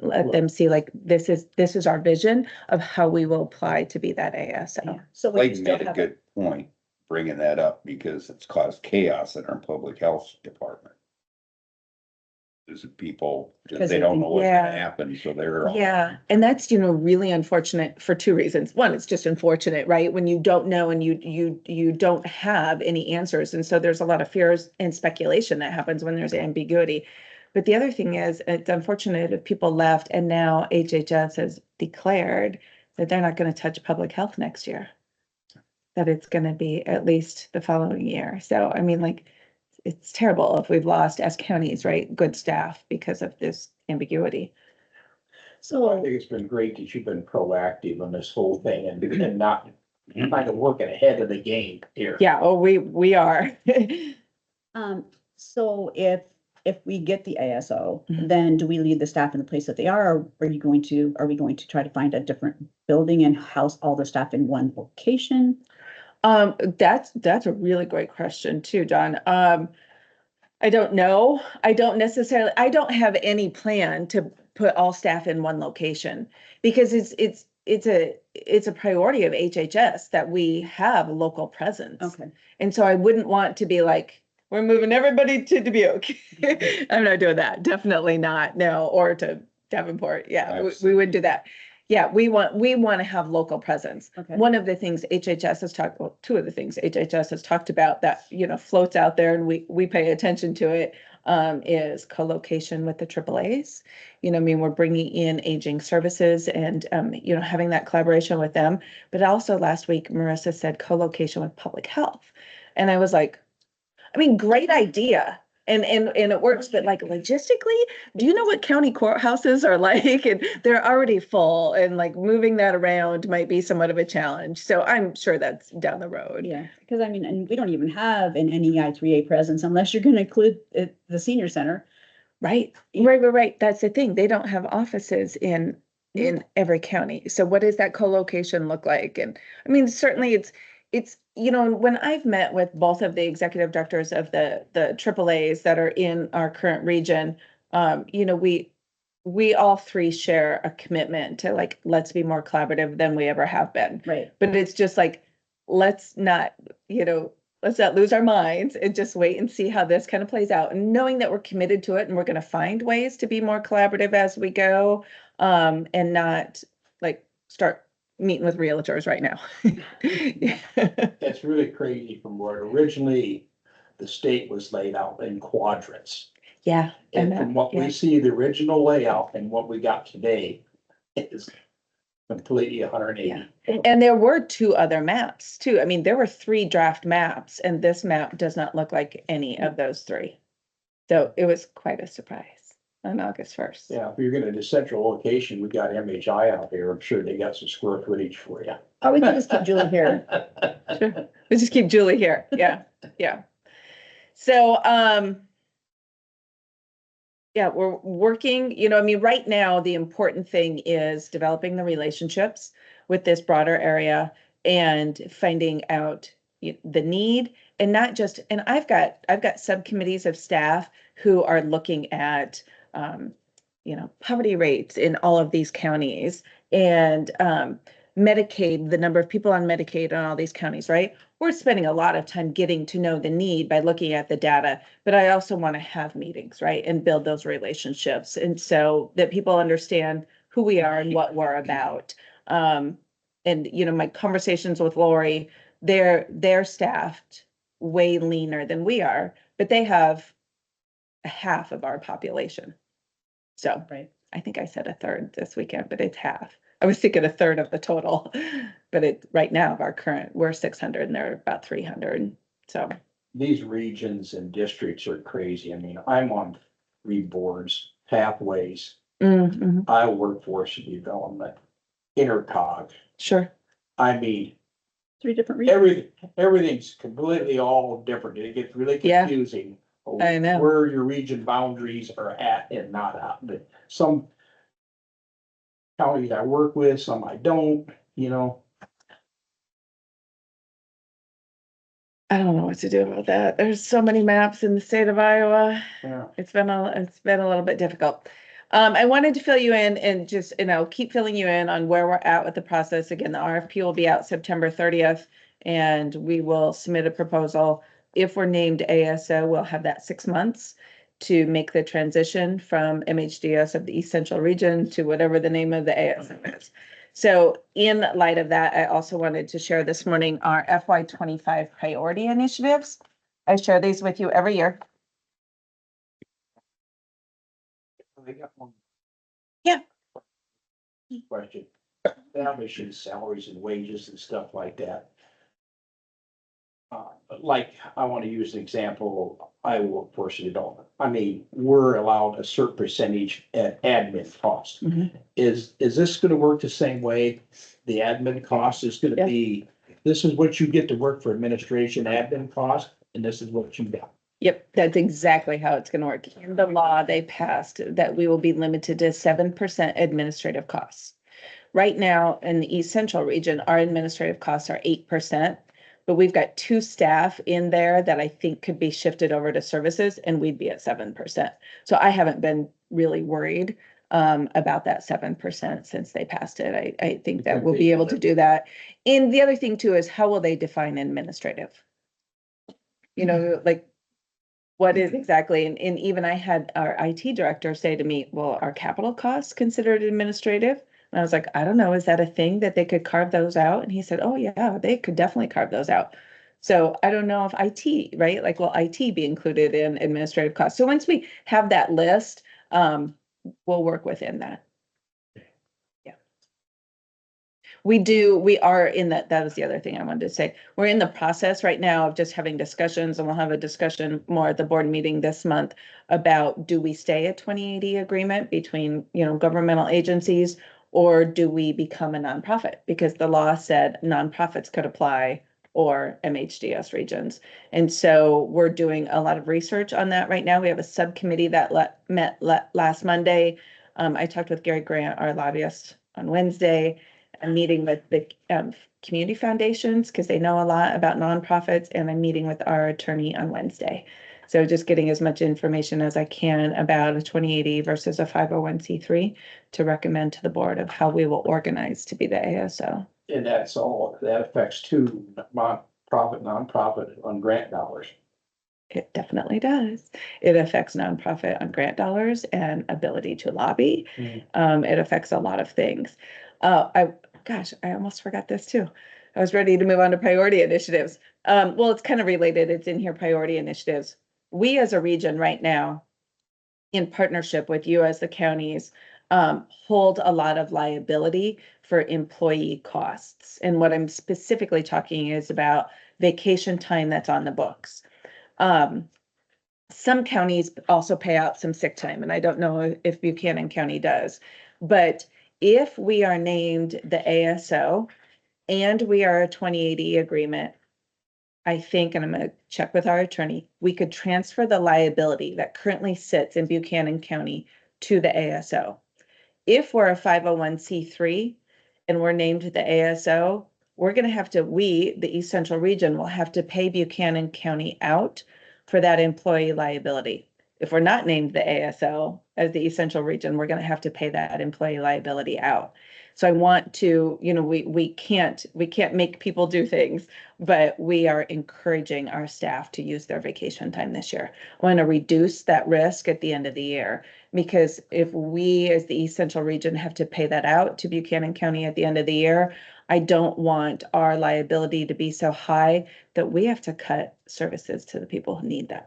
let them see, like, this is our vision of how we will apply to be that ASO. Yeah. So we Blake still made a have, good point bringing that up because it's caused chaos in our public health department. There's people, Because they they don't think- know what's Yeah. gonna happen, so they're. Yeah, and that's, really unfortunate for two reasons. One, it's just unfortunate, right? When you don't know and you don't have any answers. And so there's a lot of fears and speculation that happens when there's ambiguity. But the other thing is, it's unfortunate if people left and now HHS has declared that they're not going to touch public health next year. That it's going to be at least the following year. So, I mean, like, it's terrible if we've lost as counties, right, good staff because of this ambiguity. I so, think it's been great that you've been proactive on this whole thing and not kind of working ahead of the game here. Yeah, oh, we are. so if we get the ASO, Mhm. then do we leave the staff in the place that they are? Or are we going to try to find a different building and house all the staff in one location? That's a really great question too, John. I don't know. I don't have any plan to put all staff in one location because it's a priority of HHS that we have local presence. Okay. And so I wouldn't want to be like, we're moving everybody to Dubuque. I'm not doing that. Definitely not. No, or to Davenport. Yeah, we wouldn't do that. Yeah, we want to have local presence. Okay. One of the things HHS has talked, well, two of the things HHS has talked about that, floats out there and we pay attention to it, is co-location with the AAAs. We're bringing in aging services and, having that collaboration with them. But also last week, Marissa said co-location with public health. And I was like, great idea. And it works, but like logistically, do you know what county courthouses are like? And they're already full and like moving that around might be somewhat of a challenge. So I'm sure that's down the road. Yeah, because and we don't even have an NEI 3A presence unless you're gonna include the senior center. Right. That's the thing. They don't have offices in every county. So what does that co-location look like? And certainly it's, when I've met with both of the executive directors of the AAAs that are in our current region, we all three share a commitment to like, let's be more collaborative than we ever have been. Right. But it's just like, let's not lose our minds and just wait and see how this kind of plays out. And knowing that we're committed to it and we're going to find ways to be more collaborative as we go, and not like start meeting with realtors right now. It's really crazy from where originally the state was laid out in quadrants. Yeah. And from what we see, the original layout and what we got today is completely 180. Yeah. And there were two other maps too. There were 3 draft maps and this map does not look like any of those 3. So it was quite a surprise on August 1st. Yeah, if you're gonna do central location, we got MHI out here. I'm sure they got some square footage for you. Or we could just keep Julie here. Sure. Let's just keep Julie here. Yeah. Yeah. So, yeah, we're working, right now, the important thing is developing the relationships with this broader area and finding out the need and not just, and I've got subcommittees of staff who are looking at, poverty rates in all of these counties and, Medicaid, the number of people on Medicaid in all these counties, right? We're spending a lot of time getting to know the need by looking at the data, but I also want to have meetings, right? And build those relationships. And so that people understand who we are and what we're about. And, my conversations with Lori, they're staffed way leaner than we are, but they have half of our population. So Right. I think I said a third this weekend, but it's half. I was thinking a third of the total, but right now we're 600 and they're about 300. So These regions and districts are crazy. I'm on 3 boards, pathways, mhm, Iowa Workforce Development, Intercog. sure. 3 different regions. Everything's completely all different. It gets really Yeah. confusing. I know. Where your region boundaries are at and not at, but some counties I work with, some I don't, I don't know what to do about that. There's so many maps in the state of Iowa. Yeah. It's been a little bit difficult. I wanted to fill you in and just, keep filling you in on where we're at with the process. Again, the RFP will be out September 30th, and we will submit a proposal. If we're named ASO, we'll have that 6 months to make the transition from MHDS of the East Central Region to whatever the name of the ASO is. So in light of that, I also wanted to share this morning our FY25 priority initiatives. I share these with you every year. I got one. Yeah. Question. Establishing salaries and wages and stuff like that. Like, I want to use an example, I work for city development. I mean, we're allowed a certain percentage at admin cost. Mhm. Is this gonna work the same way? The admin cost is gonna Yeah. be, this is what you get to work for administration admin cost, and this is what you got. Yep, that's exactly how it's gonna work. In the law, they passed that we will be limited to 7% administrative costs. Right now, in the East Central region, our administrative costs are 8%, but we've got 2 staff in there that I think could be shifted over to services, and we'd be at 7%. So I haven't been really worried about that 7% since they passed it. I think that we'll be able to do that. And the other thing too is, how will they define administrative? Like, what is exactly, and even I had our IT director say to me, well, are capital costs considered administrative? And I was like, I don't know, is that a thing that they could carve those out? And he said, oh yeah, they could definitely carve those out. So I don't know if IT, right? Like, will IT be included in administrative costs? So once we have that list, we'll work within that. We are in that was the other thing I wanted to say. We're in the process right now of just having discussions, and we'll have a discussion more at the board meeting this month about, do we stay a 2080 agreement between, governmental agencies, or do we become a nonprofit? Because the law said nonprofits could apply, or MHDS regions. And so we're doing a lot of research on that right now. We have a subcommittee that met last Monday. I talked with Gary Grant, our lobbyist, on Wednesday. I'm meeting with the community foundations because they know a lot about nonprofits, and I'm meeting with our attorney on Wednesday. So just getting as much information as I can about a 2080 versus a 501c3 to recommend to the board of how we will organize to be the ASO. And that's all, that affects too, nonprofit on grant dollars. It definitely does. It affects nonprofit on grant dollars and ability to lobby. It affects a lot of things. I almost forgot this too. I was ready to move on to priority initiatives. Well, it's kind of related. It's in here, priority initiatives. We as a region right now, in partnership with you as the counties, hold a lot of liability for employee costs. And what I'm specifically talking is about vacation time that's on the books. Some counties also pay out some sick time, and I don't know if Buchanan County does, but if we are named the ASO and we are a 2080 agreement, I think, and I'm going to check with our attorney, we could transfer the liability that currently sits in Buchanan County to the ASO. If we're a 501c3 and we're named the ASO, we're going to have to, the East Central region, will have to pay Buchanan County out for that employee liability. If we're not named the ASO as the East Central region, we're going to have to pay that employee liability out. So I want to, we can't make people do things, but we are encouraging our staff to use their vacation time this year. I want to reduce that risk at the end of the year, because if we as the East Central region have to pay that out to Buchanan County at the end of the year, I don't want our liability to be so high that we have to cut services to the people who need them.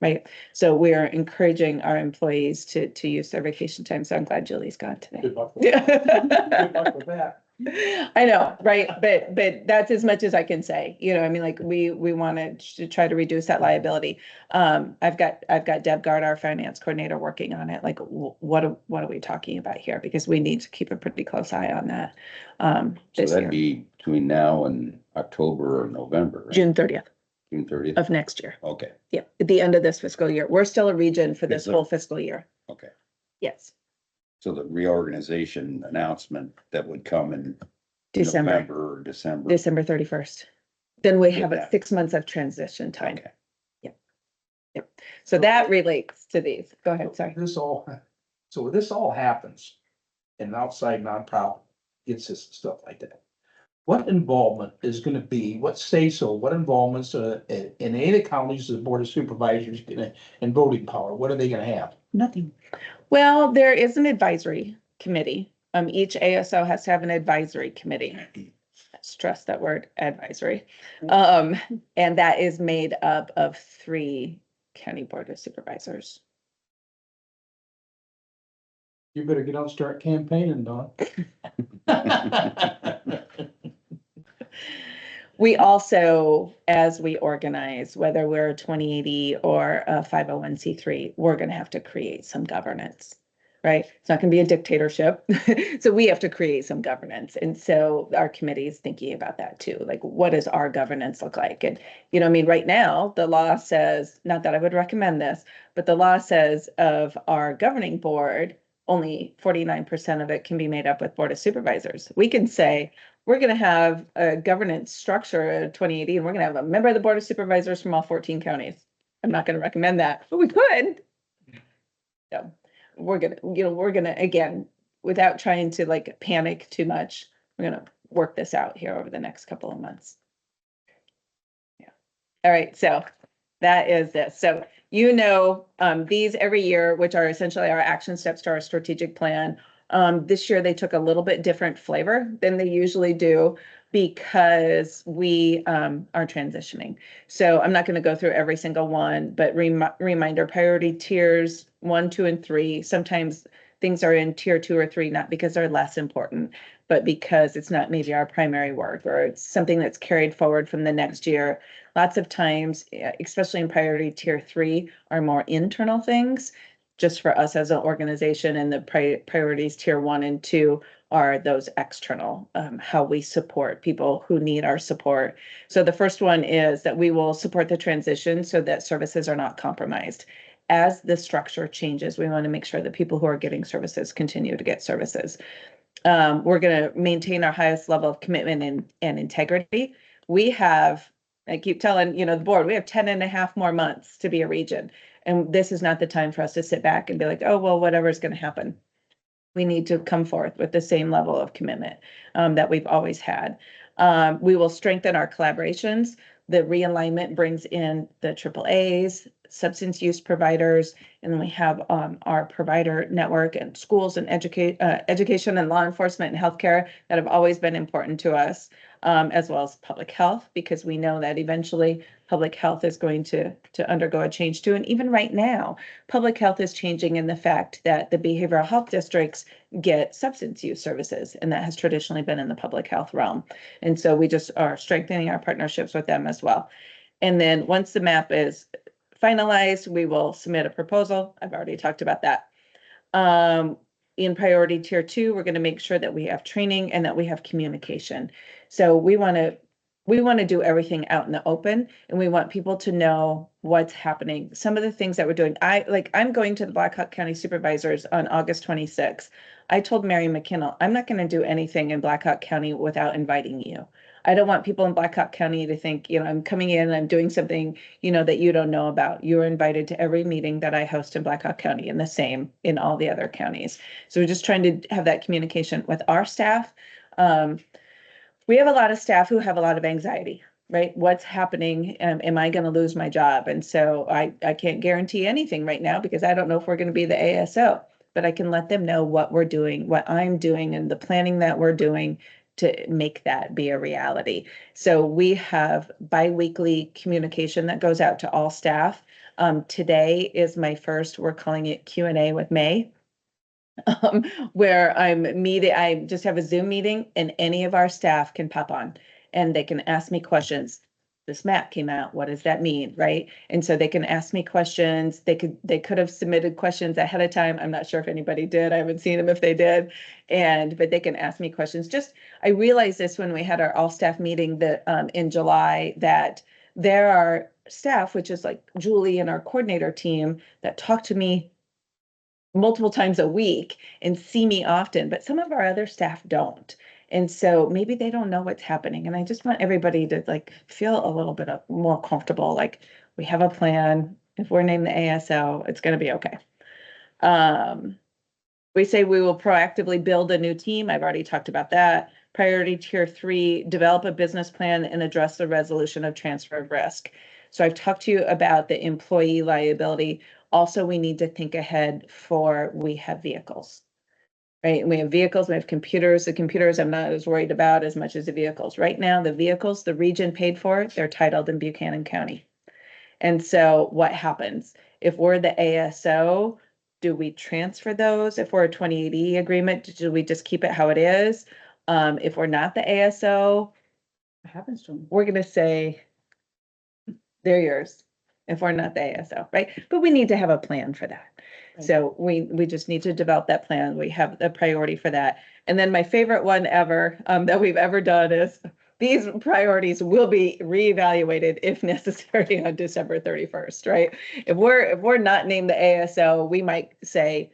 Right. So we are encouraging our employees to use their vacation time. So I'm glad Julie's gone today. Good luck with that. Good luck with that. I know, right? But that's as much as I can say. I mean, like, we wanted to try to reduce that liability. I've got Deb Gard, our finance coordinator, working on it. Like, what are we talking about here? Because we need to keep a pretty close eye on that. So This that'd year, be between now and October or November, right? June 30th June 30th? of next year. Okay, Yeah, at the end of this fiscal year. We're still a region for this Yes, sir. whole fiscal year. okay. Yes, So the reorganization announcement that would come in December, November or December. December 31st. Then we With have that. 6 months of transition time. Okay. So that relates to these. Go ahead, sorry. So this all happens, and an outside nonprofit gets this and stuff like that. What involvement is gonna be, what involvements, in any of the counties, the Board of Supervisors gonna, and voting power, what are they gonna have? Nothing. Well, there is an advisory committee. Each ASO has to have an advisory committee. Stress that word, advisory. And that is made up of 3 county board of supervisors. You better get out and start campaigning, Don. We also, as we organize, whether we're a 2080 or a 501c3, we're gonna have to create some governance, right? It's not gonna be a dictatorship. So we have to create some governance. And so our committee is thinking about that too. Like, what does our governance look like? And, I mean, right now, the law says, not that I would recommend this, but the law says of our governing board, only 49% of it can be made up with board of supervisors. We can say, we're gonna have a governance structure at 2080, and we're gonna have a member of the board of supervisors from all 14 counties. I'm not gonna recommend that, but we could. So we're gonna, again, without trying to like panic too much, we're gonna work this out here over the next couple of months. Yeah. All right, so that is this. So, these every year, which are essentially our action steps to our strategic plan. This year they took a little bit different flavor than they usually do because we are transitioning. So I'm not going to go through every single one, but reminder, priority tiers 1, 2, and 3. Sometimes things are in tier 2 or 3, not because they're less important, but because it's not maybe our primary work or it's something that's carried forward from the next year. Lots of times, especially in priority tier 3, are more internal things just for us as an organization, and the priorities tier 1 and 2 are those external, how we support people who need our support. So the first one is that we will support the transition so that services are not compromised. As the structure changes, we want to make sure that people who are getting services continue to get services. We're going to maintain our highest level of commitment and integrity. I keep telling, the board, we have 10 and a half more months to be a region. And this is not the time for us to sit back and be like, oh, well, whatever's going to happen. We need to come forth with the same level of commitment that we've always had. We will strengthen our collaborations. The realignment brings in the AAAs, substance use providers, and then we have our provider network and schools and education and law enforcement and healthcare that have always been important to us, as well as public health, because we know that eventually public health is going to undergo a change too. And even right now, public health is changing in the fact that the behavioral health districts get substance use services, and that has traditionally been in the public health realm. And so we just are strengthening our partnerships with them as well. And then once the map is finalized, we will submit a proposal. I've already talked about that. In priority tier 2, we're going to make sure that we have training and that we have communication. So we want to do everything out in the open, and we want people to know what's happening. Some of the things that we're doing, I'm going to the Black Hawk County Supervisors on August 26th. I told Mary McKinnell, I'm not going to do anything in Black Hawk County without inviting you. I don't want people in Black Hawk County to think, I'm coming in and I'm doing something, that you don't know about. You're invited to every meeting that I host in Black Hawk County, and the same in all the other counties. So we're just trying to have that communication with our staff. We have a lot of staff who have a lot of anxiety, right? What's happening? Am I going to lose my job? And so I can't guarantee anything right now because I don't know if we're going to be the ASO, but I can let them know what we're doing, what I'm doing, and the planning that we're doing to make that be a reality. So we have bi-weekly communication that goes out to all staff. Today is my first, we're calling it Q&A with May. Where I just have a Zoom meeting and any of our staff can pop on and they can ask me questions. This map came out. What does that mean? Right. And so they can ask me questions. They could have submitted questions ahead of time. I'm not sure if anybody did. I haven't seen them if they did. But they can ask me questions. I realized this when we had our all staff meeting that in July, that there are staff, which is like Julie and our coordinator team, that talk to me multiple times a week and see me often, but some of our other staff don't. And so maybe they don't know what's happening. And I just want everybody to like feel a little bit more comfortable, like we have a plan. If we're named the ASO, it's gonna be okay. We say we will proactively build a new team. I've already talked about that. Priority tier 3, develop a business plan and address the resolution of transfer of risk. So I've talked to you about the employee liability. Also, we need to think ahead for, we have vehicles, right? We have vehicles, we have computers. The computers I'm not as worried about as much as the vehicles. Right now, the vehicles, the region paid for, they're titled in Buchanan County. And so what happens? If we're the ASO, do we transfer those? If we're a 2080 agreement, do we just keep it how it is? If we're not the ASO, What happens to them? we're gonna say, they're yours, if we're not the ASO, right? But we need to have a plan for that. Right. So we just need to develop that plan. We have the priority for that. And then my favorite one ever, that we've ever done is, these priorities will be reevaluated if necessary on December 31st, right? If we're not named the ASO, we might say,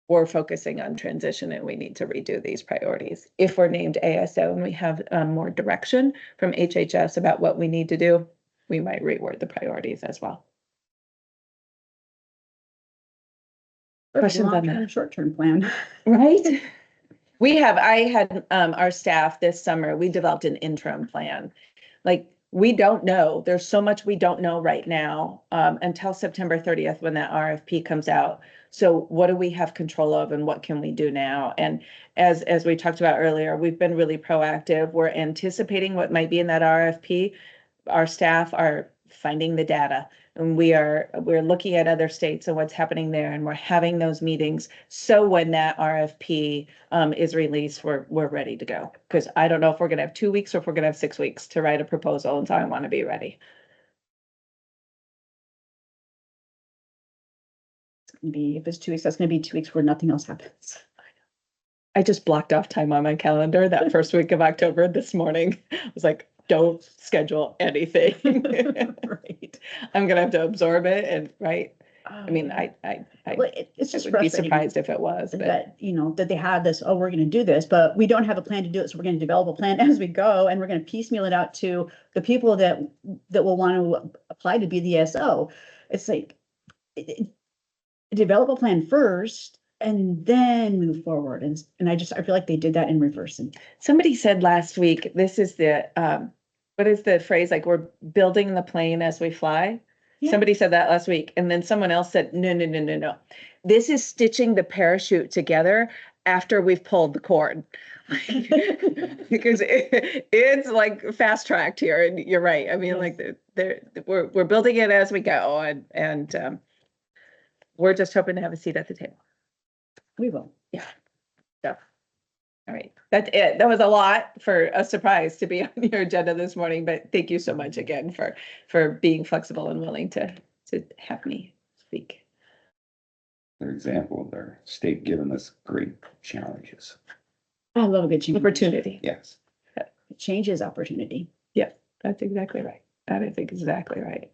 we're focusing on transition and we need to redo these priorities. If we're named ASO and we have more direction from HHS about what we need to do, we might reword the priorities as well. Questions on Long-term, that? short-term plan. Right? I had our staff this summer, we developed an interim plan. Like, we don't know, there's so much we don't know right now, until September 30th, when that RFP comes out. So what do we have control of and what can we do now? And as we talked about earlier, we've been really proactive. We're anticipating what might be in that RFP. Our staff are finding the data, and we're looking at other states and what's happening there, and we're having those meetings. So when that RFP is released, we're ready to go. Because I don't know if we're gonna have 2 weeks or if we're gonna have 6 weeks to write a proposal, and so I want to be ready. It's gonna be, if it's 2 weeks, that's gonna be 2 weeks where nothing else happens. I just blocked off time on my calendar that first week of October this morning. I was like, don't schedule anything. Right. I'm gonna have to absorb it and, right? I mean, I Well, it's just would be frustrating surprised if it was, but that, that they have this, oh, we're gonna do this, but we don't have a plan to do it, so we're gonna develop a plan as we go, and we're gonna piecemeal it out to the people that will want to apply to be the SO. It's like, develop a plan first and then move forward, and I feel like they did that in reverse. And somebody said last week, this is the, what is the phrase, like, we're building the plane as we fly? Yeah. Somebody said that last week, and then someone else said, no. This is stitching the parachute together after we've pulled the cord. Because it's like fast tracked here, and you're right. I mean, Yes. like, we're building it as we go, and we're just hoping to have a seat at the table. we will. All right, that's it. That was a lot for a surprise to be on your agenda this morning, but thank you so much again for being flexible and willing to have me speak. For example, their state giving us great challenges. I love a good change. Opportunity. Yes. Change is opportunity. That's exactly right. That is exactly right.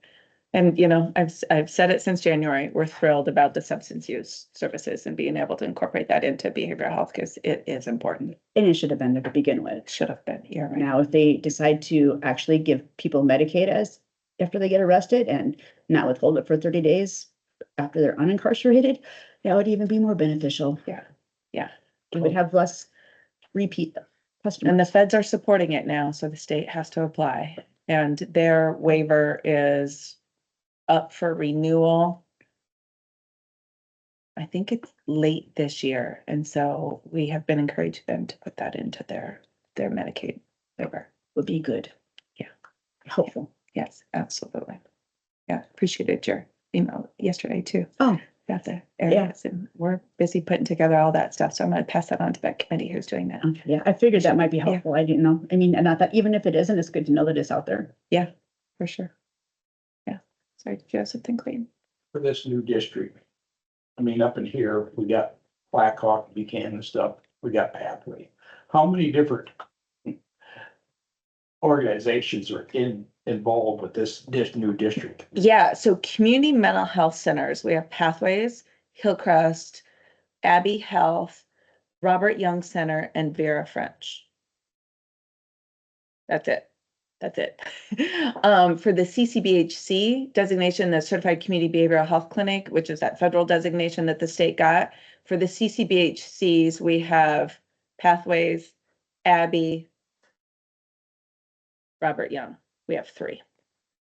And, I've said it since January, we're thrilled about the substance use services and being able to incorporate that into behavioral health because it is important. And it should have been there to begin with. Should have been here, right? Now, if they decide to actually give people Medicaid after they get arrested and not withhold it for 30 days after they're unincarcerated, that would even be more beneficial. Yeah. We would have less repeat customers. And the feds are supporting it now, so the state has to apply. And their waiver is up for renewal. I think it's late this year, and so we have been encouraging them to put that into their Medicaid waiver. Would be good. Yeah. Helpful. Yes, absolutely. Yeah, appreciated your email yesterday too. Oh. About the areas, and we're busy putting together all that stuff, so I'm gonna pass that on to that committee who's doing that. Okay, yeah, I figured that might be helpful. I didn't know. I mean, and not that, even if it isn't, it's good to know that it's out there. For sure. Yeah, sorry, did you have something, Clayton? For this new district. I mean, up in here, we got Blackhawk, Buchanan and stuff, we got Pathway. How many different organizations are involved with this new district? Yeah, so community mental health centers, we have Pathways, Hillcrest, Abbey Health, Robert Young Center, and Vera French. That's it. That's it. For the CCBHC designation, the Certified Community Behavioral Health Clinic, which is that federal designation that the state got. For the CCBHCs, we have Pathways, Abby, Robert Young. We have 3.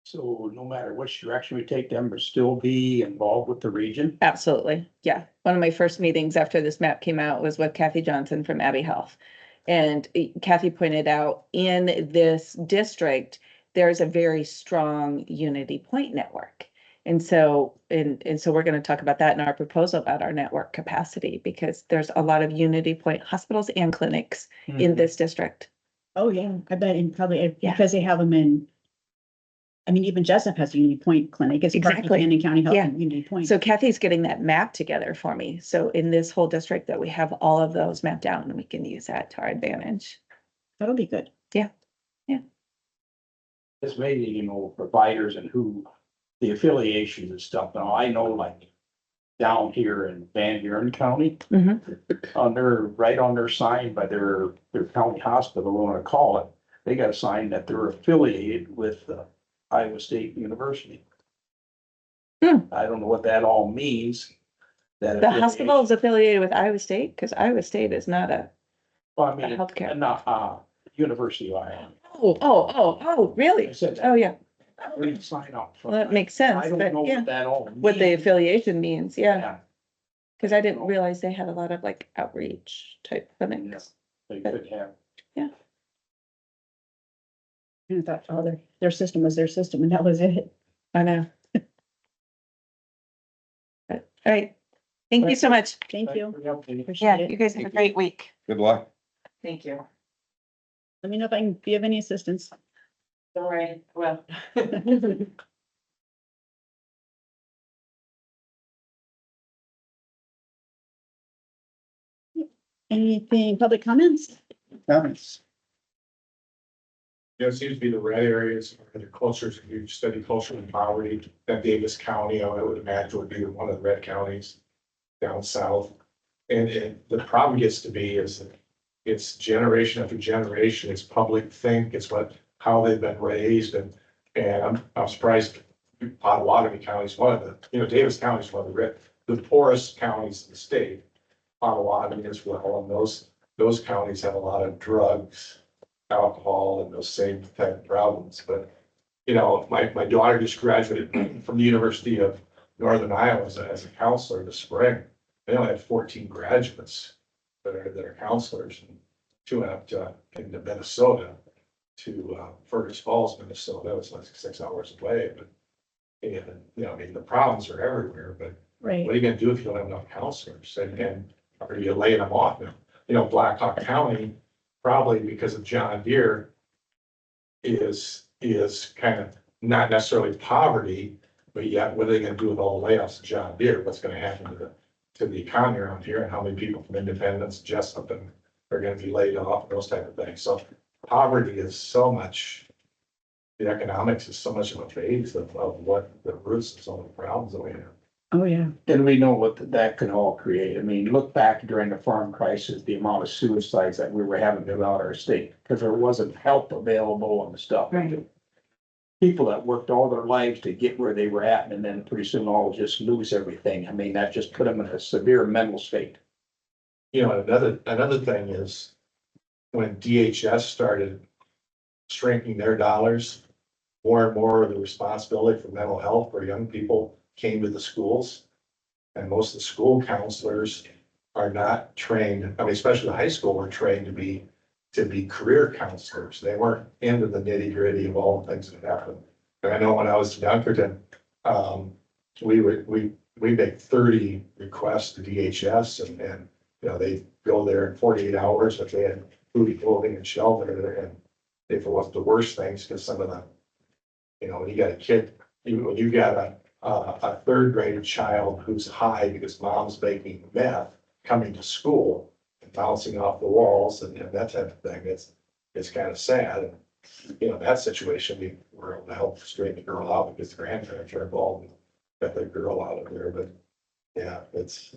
So no matter which direction we take them, will still be involved with the region. Absolutely. Yeah. One of my first meetings after this map came out was with Kathy Johnson from Abbey Health. And Kathy pointed out in this district, there's a very strong Unity Point network. And so we're going to talk about that in our proposal about our network capacity, because there's a lot of Unity Point hospitals and clinics in this district. Oh, yeah, I bet, and probably Yeah. because they have them in. I mean, even Jessup has a Unity Point clinic. It's part of Exactly. Buchanan County Health Yeah. and Unity Point. So Kathy's getting that map together for me. So in this whole district that we have all of those mapped out, and we can use that to our advantage. That'll be good. This maybe, you know, providers and who the affiliations and stuff. Now, I know like down here in Van Buren County, right on their sign by their county hospital, we want to call it, they got a sign that they're affiliated with Iowa State University. Hmm. I don't know what that all means. That The hospital is affiliated with Iowa State, because Iowa State is not a, Well, I mean, healthcare. not, University of Iowa. oh, really? I said, Oh, yeah. where do you sign up? Well, that makes sense, I don't but know yeah, what that all. what the means. affiliation means, yeah. Yeah, Because I didn't realize they had a lot of like outreach type clinics. they could have. And I thought, oh, their system was their system and that was it. I know. All right. Thank you so much. Thank you. you. Yeah, Appreciate you it. guys have a great week. Good luck. Thank you. Let me know if I can be of any assistance. Don't worry, well. Anything, public comments? Comments? You know, it seems to be the red areas are the closer to, you study culture and poverty, that Davis County, I would imagine would be one of the red counties down south. And the problem gets to be is that it's generation after generation, it's public think, it's how they've been raised, and I'm surprised Potawatomi County is one of the, Davis County is one of the poorest counties in the state. Potawatomi as well, and those counties have a lot of drugs, alcohol, and those same type of problems. But, my daughter just graduated from the University of Northern Iowa as a counselor this spring. They only have 14 graduates that are counselors, and 2 went up into Minnesota to Fergus Falls, Minnesota. It's like 6 hours away, but I mean, the problems are everywhere. But Right. what are you gonna do if you don't have enough counselors? And are you laying them off? Blackhawk County, probably because of John Deere, is kind of not necessarily poverty, but yet what are they gonna do with all the layoffs of John Deere? What's gonna happen to the economy around here, and how many people from Independence, Jessup, and are gonna be laid off, and those type of things. So poverty is so much, the economics is so much of a phase of what the roots of some of the problems that we have. Oh, yeah. And we know what that could all create. I mean, look back during the farm crisis, the amount of suicides that we were having throughout our state, because there wasn't help available and stuff. Right. People that worked all their lives to get where they were at, and then pretty soon all just lose everything. I mean, that just put them in a severe mental state. Another thing is when DHS started shrinking their dollars, more and more of the responsibility for mental health for young people came to the schools. And most of the school counselors are not trained, I mean, especially the high school, were trained to be career counselors. They weren't into the nitty gritty of all the things that happen. And I know when I was in Dunkerton, we make 30 requests to DHS, and they go there in 48 hours if they had food, clothing, and shelter. And if it wasn't the worst things, because some of the, when you got a kid, when you got a third grade child who's high because mom's making meth coming to school and bouncing off the walls and that type of thing, it's kind of sad. And, that situation, we were able to help straighten the girl out because the grandparents are involved and got the girl out of there. But yeah, there's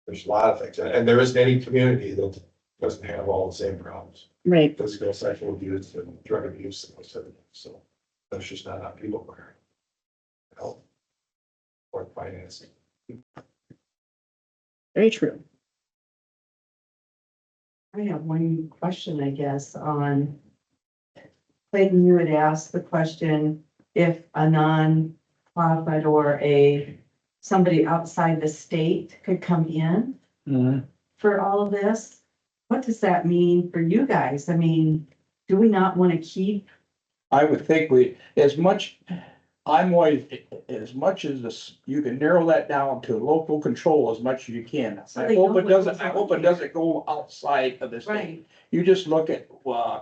a lot of things. And there isn't any community that doesn't have all the same problems. Right. physical, sexual abuse and drug abuse and most of it, so that's just not how people are. Health. Or financing. Very true. I have one question, I guess, on. Clayton, you had asked the question if a non-profit or somebody outside the state could come in for all of this. What does that mean for you guys? I mean, do we not want to keep? I would think we, as much, I'm always, as much as this, you can narrow that down to local control as much as you can. So I they hope know it what doesn't, goes I on hope it here. doesn't go outside of the state. Right, You just look at,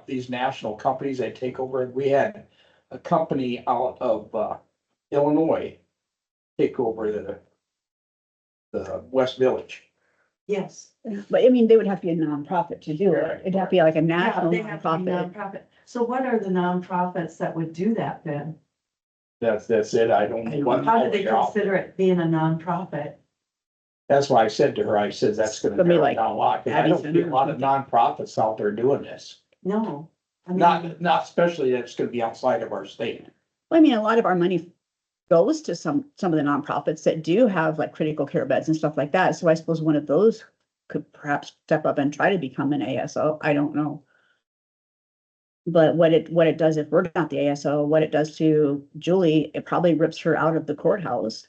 these national companies that take over. We had a company out of, Illinois take over the West Village. yes. But I mean, they would have to be a nonprofit to do it. It'd have to be like a Yeah, national they have to be nonprofit. nonprofit. So what are the nonprofits that would do that then? That's it. I don't know what. How do they consider it being a nonprofit? That's why I said to her, I said, that's gonna Somebody narrow like it down a lot, 'cause I Addie don't see a Center or lot of nonprofits out there doing this. No. I mean, Not especially that it's gonna be outside of our state. Well, I mean, a lot of our money goes to some of the nonprofits that do have like critical care beds and stuff like that. So I suppose one of those could perhaps step up and try to become an ASO. I don't know. But what it does if we're not the ASO, what it does to Julie, it probably rips her out of the courthouse.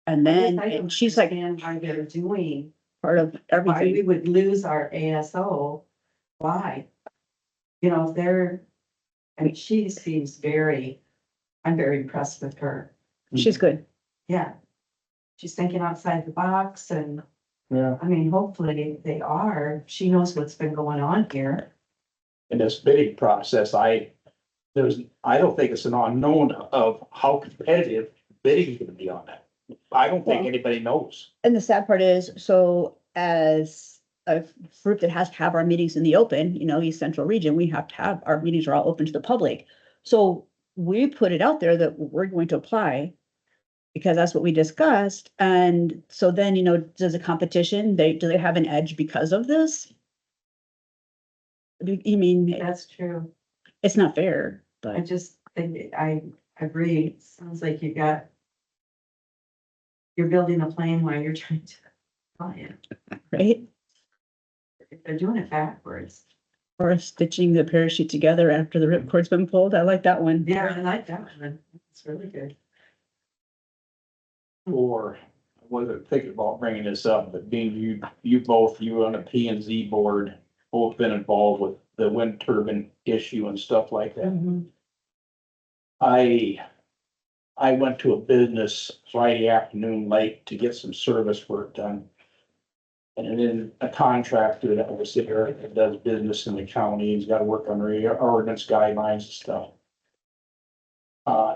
And I then, guess I don't and she's like understand why they're doing, part of why we everything. would lose our ASO. Why? You know, if they're, I mean, she seems I'm very impressed with her. She's good. Yeah. She's thinking outside the box and, Yeah. I mean, hopefully they are. She knows what's been going on here. In this bidding process, I don't think it's an unknown of how competitive bidding is gonna be on that. I don't think Well- anybody knows. And the sad part is, so as a group that has to have our meetings in the open, East Central Region, we have to have, our meetings are all open to the public. So we put it out there that we're going to apply because that's what we discussed. And so then, does a competition, do they have an edge because of this? You mean, That's true. it's not fair, I but just think, I agree. Sounds like you're building a plane while you're trying to fly it. right? They're doing it backwards. Or stitching the parachute together after the ripcord's been pulled. I like that one. Yeah, I like that one. It's really good. Or I wasn't thinking about bringing this up, but being you on the P and Z board, both been involved with the wind turbine issue and stuff like that. Mhm. I went to a business Friday afternoon late to get some service work done. And then a contractor that was there that does business in the county, he's gotta work on ordinance guidelines and stuff.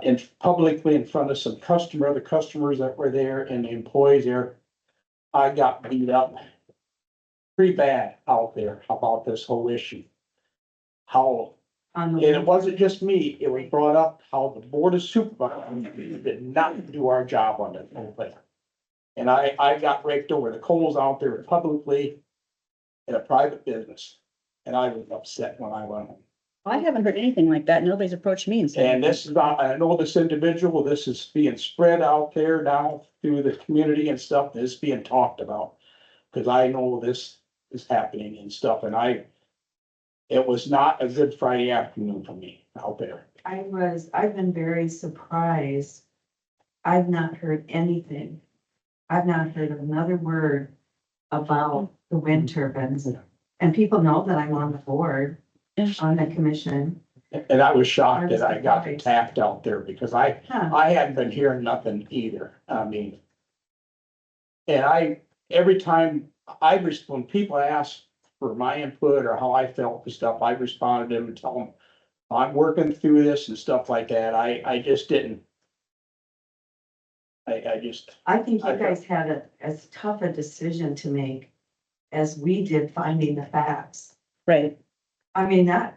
And publicly in front of some other customers that were there and the employees there, I got beat up pretty bad out there about this whole issue. How, On and the. it wasn't just me, it was brought up how the board of supervisors did not do our job on that whole thing. And I got raked over the coals out there publicly in a private business. And I was upset when I went home. I haven't heard anything like that. Nobody's approached me and said. And this is not, I know this individual, this is being spread out there now through the community and stuff, this is being talked about. Cause I know this is happening and stuff, and it was not a good Friday afternoon for me out there. I've been very surprised. I've not heard anything. I've not heard another word about the wind turbines. And people know that I'm on the board, Yeah. on the commission. And I was shocked that I got surprised. attacked out there because I hadn't been hearing nothing either. I mean. And every time when people ask for my input or how I felt and stuff, I responded to them and tell them, I'm working through this and stuff like that. I just didn't. I think you guys had as tough a decision to make as we did finding the facts. Right. I mean, I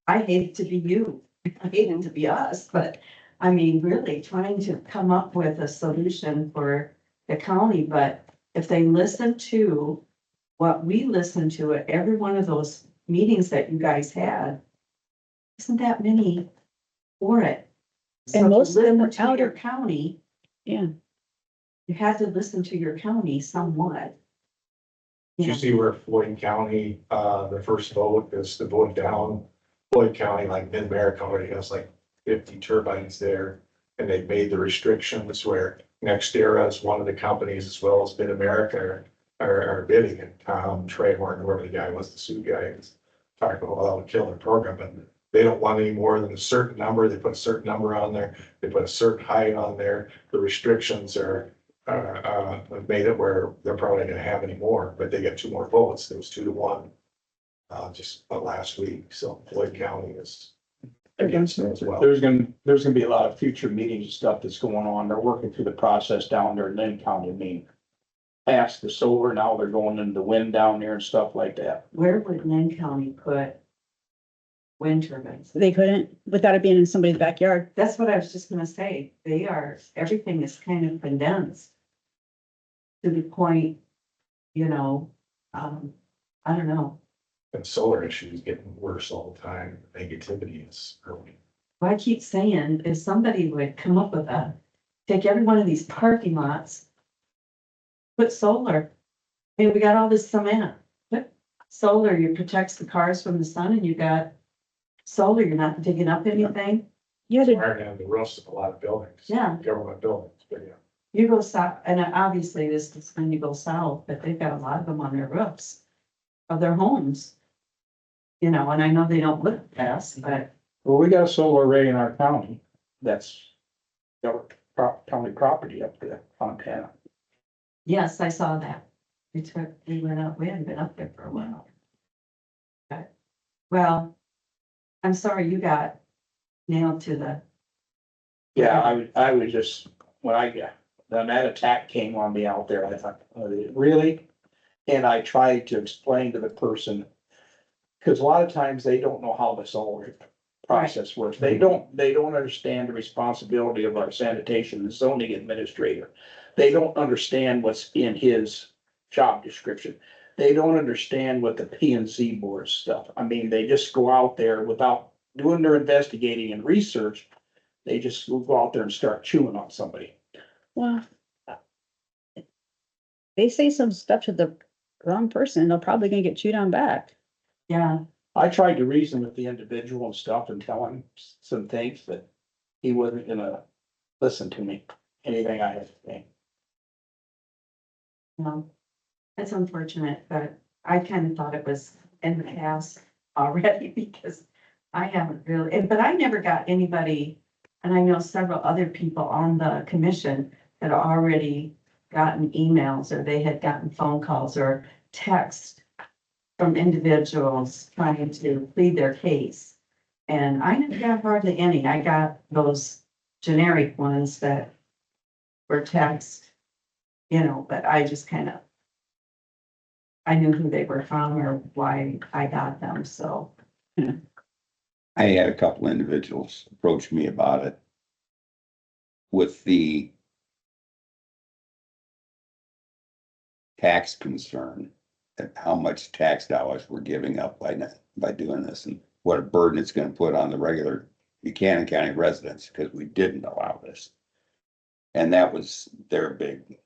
hate it to be you. I hate it to be us, but I mean, really trying to come up with a solution for the county, but if they listen to what we listened to at every one of those meetings that you guys had, isn't that many for it. So And if you most of them were listen to out your of- county, Yeah, you had to listen to your county somewhat. Did you see where Floyd County, the first vote is to vote down? Floyd County, like Mid-America already has like 50 turbines there. And they've made the restrictions where NextEra is one of the companies as well as Mid-America are bidding. And Tom Trey Martin, whoever the guy was, the Sioux guy, is talking about how to kill their program, but they don't want any more than a certain number. They put a certain number on there. They put a certain height on there. The restrictions are have made it where they're probably gonna have any more, but they got 2 more votes. It was 2-1. Just last week, so Floyd County is against it as well. There's gonna be a lot of future meetings and stuff that's going on. They're working through the process down there in Lynn County. I mean, past the solar, now they're going into the wind down there and stuff like that. Where would Lynn County put wind turbines? they couldn't, without it being in somebody's backyard. That's what I was just gonna say. Everything is kind of condensed to the point, you know, I don't know. And solar issues getting worse all the time. Negativity is growing. What I keep saying is somebody would come up with take every one of these parking lots, put solar. Hey, we got all this cement, put solar, you protects the cars from the sun, and you got solar, you're not digging up anything. Yeah, It's hard to have the roofs of a lot of buildings. Yeah. Government buildings, but yeah. You go south, and obviously this is when you go south, but they've got a lot of them on their roofs of their homes. You know, and I know they don't look best, but Well, we got a solar array in our county. That's our county property up there, Fontana. yes, I saw that. We went up, we hadn't been up there for a while. But, well, I'm sorry you got nailed to the, Yeah, I was just, when that attack came on me out there, I thought, really? And I tried to explain to the person, because a lot of times they don't know how the solar process works. They don't understand the responsibility of our sanitation and zoning administrator. They don't understand what's in his job description. They don't understand what the P and Z board stuff. I mean, they just go out there without doing their investigating and research. They just go out there and start chewing on somebody. well. They say some stuff to the wrong person, they're probably gonna get chewed on back. yeah, I tried to reason with the individual and stuff and tell him some things, but he wasn't gonna listen to me, anything I had to say. no. It's unfortunate, but I kind of thought it was in the past already because I haven't really, but I never got anybody, and I know several other people on the commission that already gotten emails or they had gotten phone calls or text from individuals trying to plead their case. And I never got hardly any. I got those generic ones that were text, you know, but I just kind of, I knew who they were from or why I got them, so. I had a couple individuals approach me about it with the tax concern and how much tax dollars we're giving up by doing this and what a burden it's gonna put on the regular Buchanan County residents, because we didn't allow this. And that was their big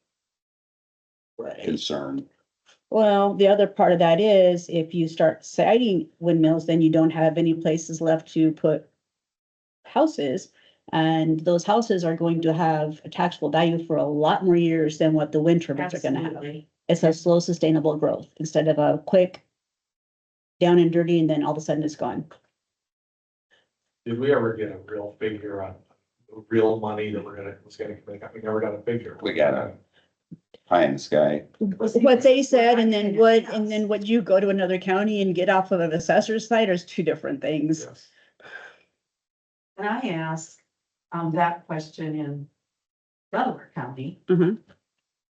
concern. Well, the other part of that is if you start siting windmills, then you don't have any places left to put houses. And those houses are going to have a taxable value for a lot more years than what the wind turbines are gonna have. Absolutely. It's a slow sustainable growth instead of a quick down and dirty and then all of a sudden it's gone. Did we ever get a real figure on real money that was gonna come in? We never got a figure. We got a pie in the sky. What they said and then what you go to another county and get off of an assessor's site is two different things. Yes. And I asked, that question in Delaware County. Mhm.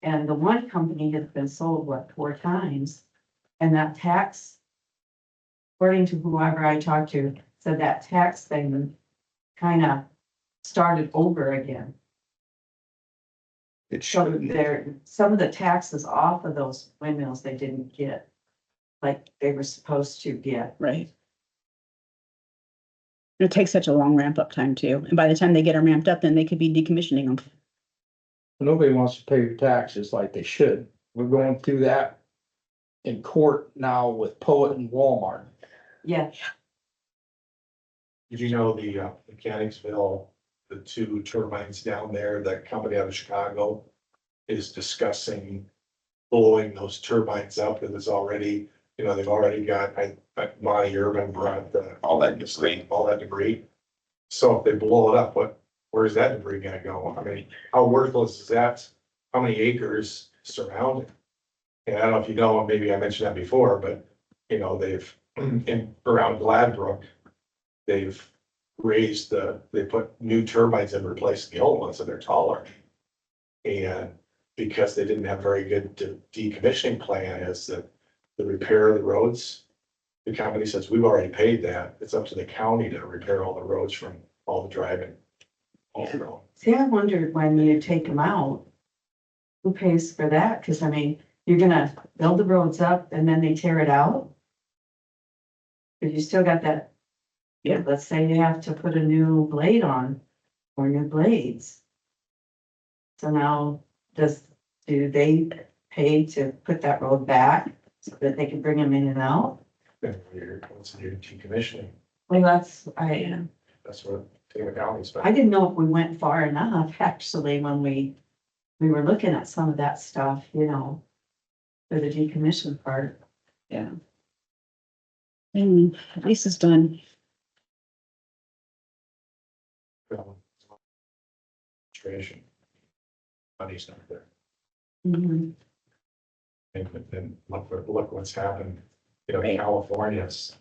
And the one company has been sold, 4 times? And that tax, according to whoever I talked to, said that tax thing kind of started over again. It So shouldn't. some of the taxes off of those windmills they didn't get, like they were supposed to get. Right. It takes such a long ramp up time too, and by the time they get them ramped up, then they could be decommissioning them. Nobody wants to pay taxes like they should. We're going through that in court now with Poet and Walmart. Yeah, Did you know the Mechanicsville, the two turbines down there, that company out of Chicago is discussing blowing those turbines up, because it's already, they've already got, Monty Urban brought All that debris. all that debris. So if they blow it up, where's that debris gonna go? I mean, how worthless is that? How many acres surrounding? And I don't know if you know, maybe I mentioned that before, but, they've, around Gladbrook, they've they put new turbines in replacing the old ones, so they're taller. And because they didn't have very good decommissioning plan, is that the repair of the roads, the company says, we've already paid that. It's up to the county to repair all the roads from all the driving. Also, see, I wondered when you take them out, who pays for that? Cause I mean, you're gonna build the roads up and then they tear it out. Cause you still got that. Yeah. Let's say you have to put a new blade on or new blades. So now do they pay to put that road back so that they can bring them in and out? once you're decommissioning, Well, that's what Taylor County's. I didn't know if we went far enough, actually, when we were looking at some of that stuff, for the decommission part. Yeah. At least it's done. Administration. Money's not there. Mhm. And then look what's happened, Right. California's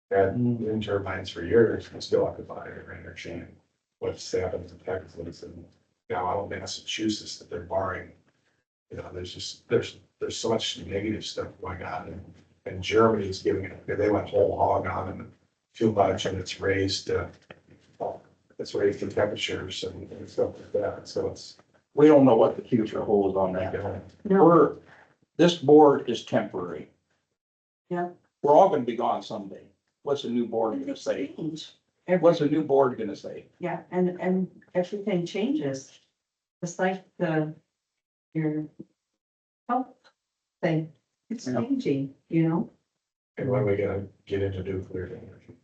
had wind turbines for years and still have to buy their energy. What's happened in Texas and now out in Massachusetts that they're barring. There's so much negative stuff going on, and Germany's giving it, they went whole hog on and too much, and it's raised the temperatures and stuff like that, so it's. We don't know what the future holds on that. No, This board is temporary. Yeah. We're all gonna be gone someday. What's the new board gonna say? What's the new board gonna say? Yeah, and everything changes. Just like your health thing, it's Yeah. changing, And when are we gonna get into nuclear energy?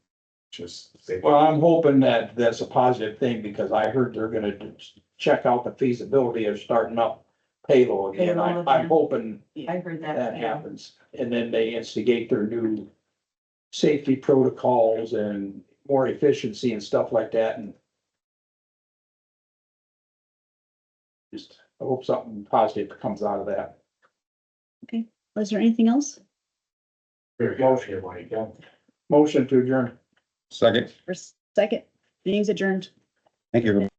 Just say. Well, I'm hoping that that's a positive thing because I heard they're gonna check out the feasibility of starting up Halo again. Halo I'm again. hoping I heard that. that happens. And then they instigate their new safety protocols and more efficiency and stuff like that, and just, I hope something positive comes out of that. Was there anything else? Very good, here, Mike, yeah. Motion to adjourn. Second, For second, meeting's adjourned. thank you.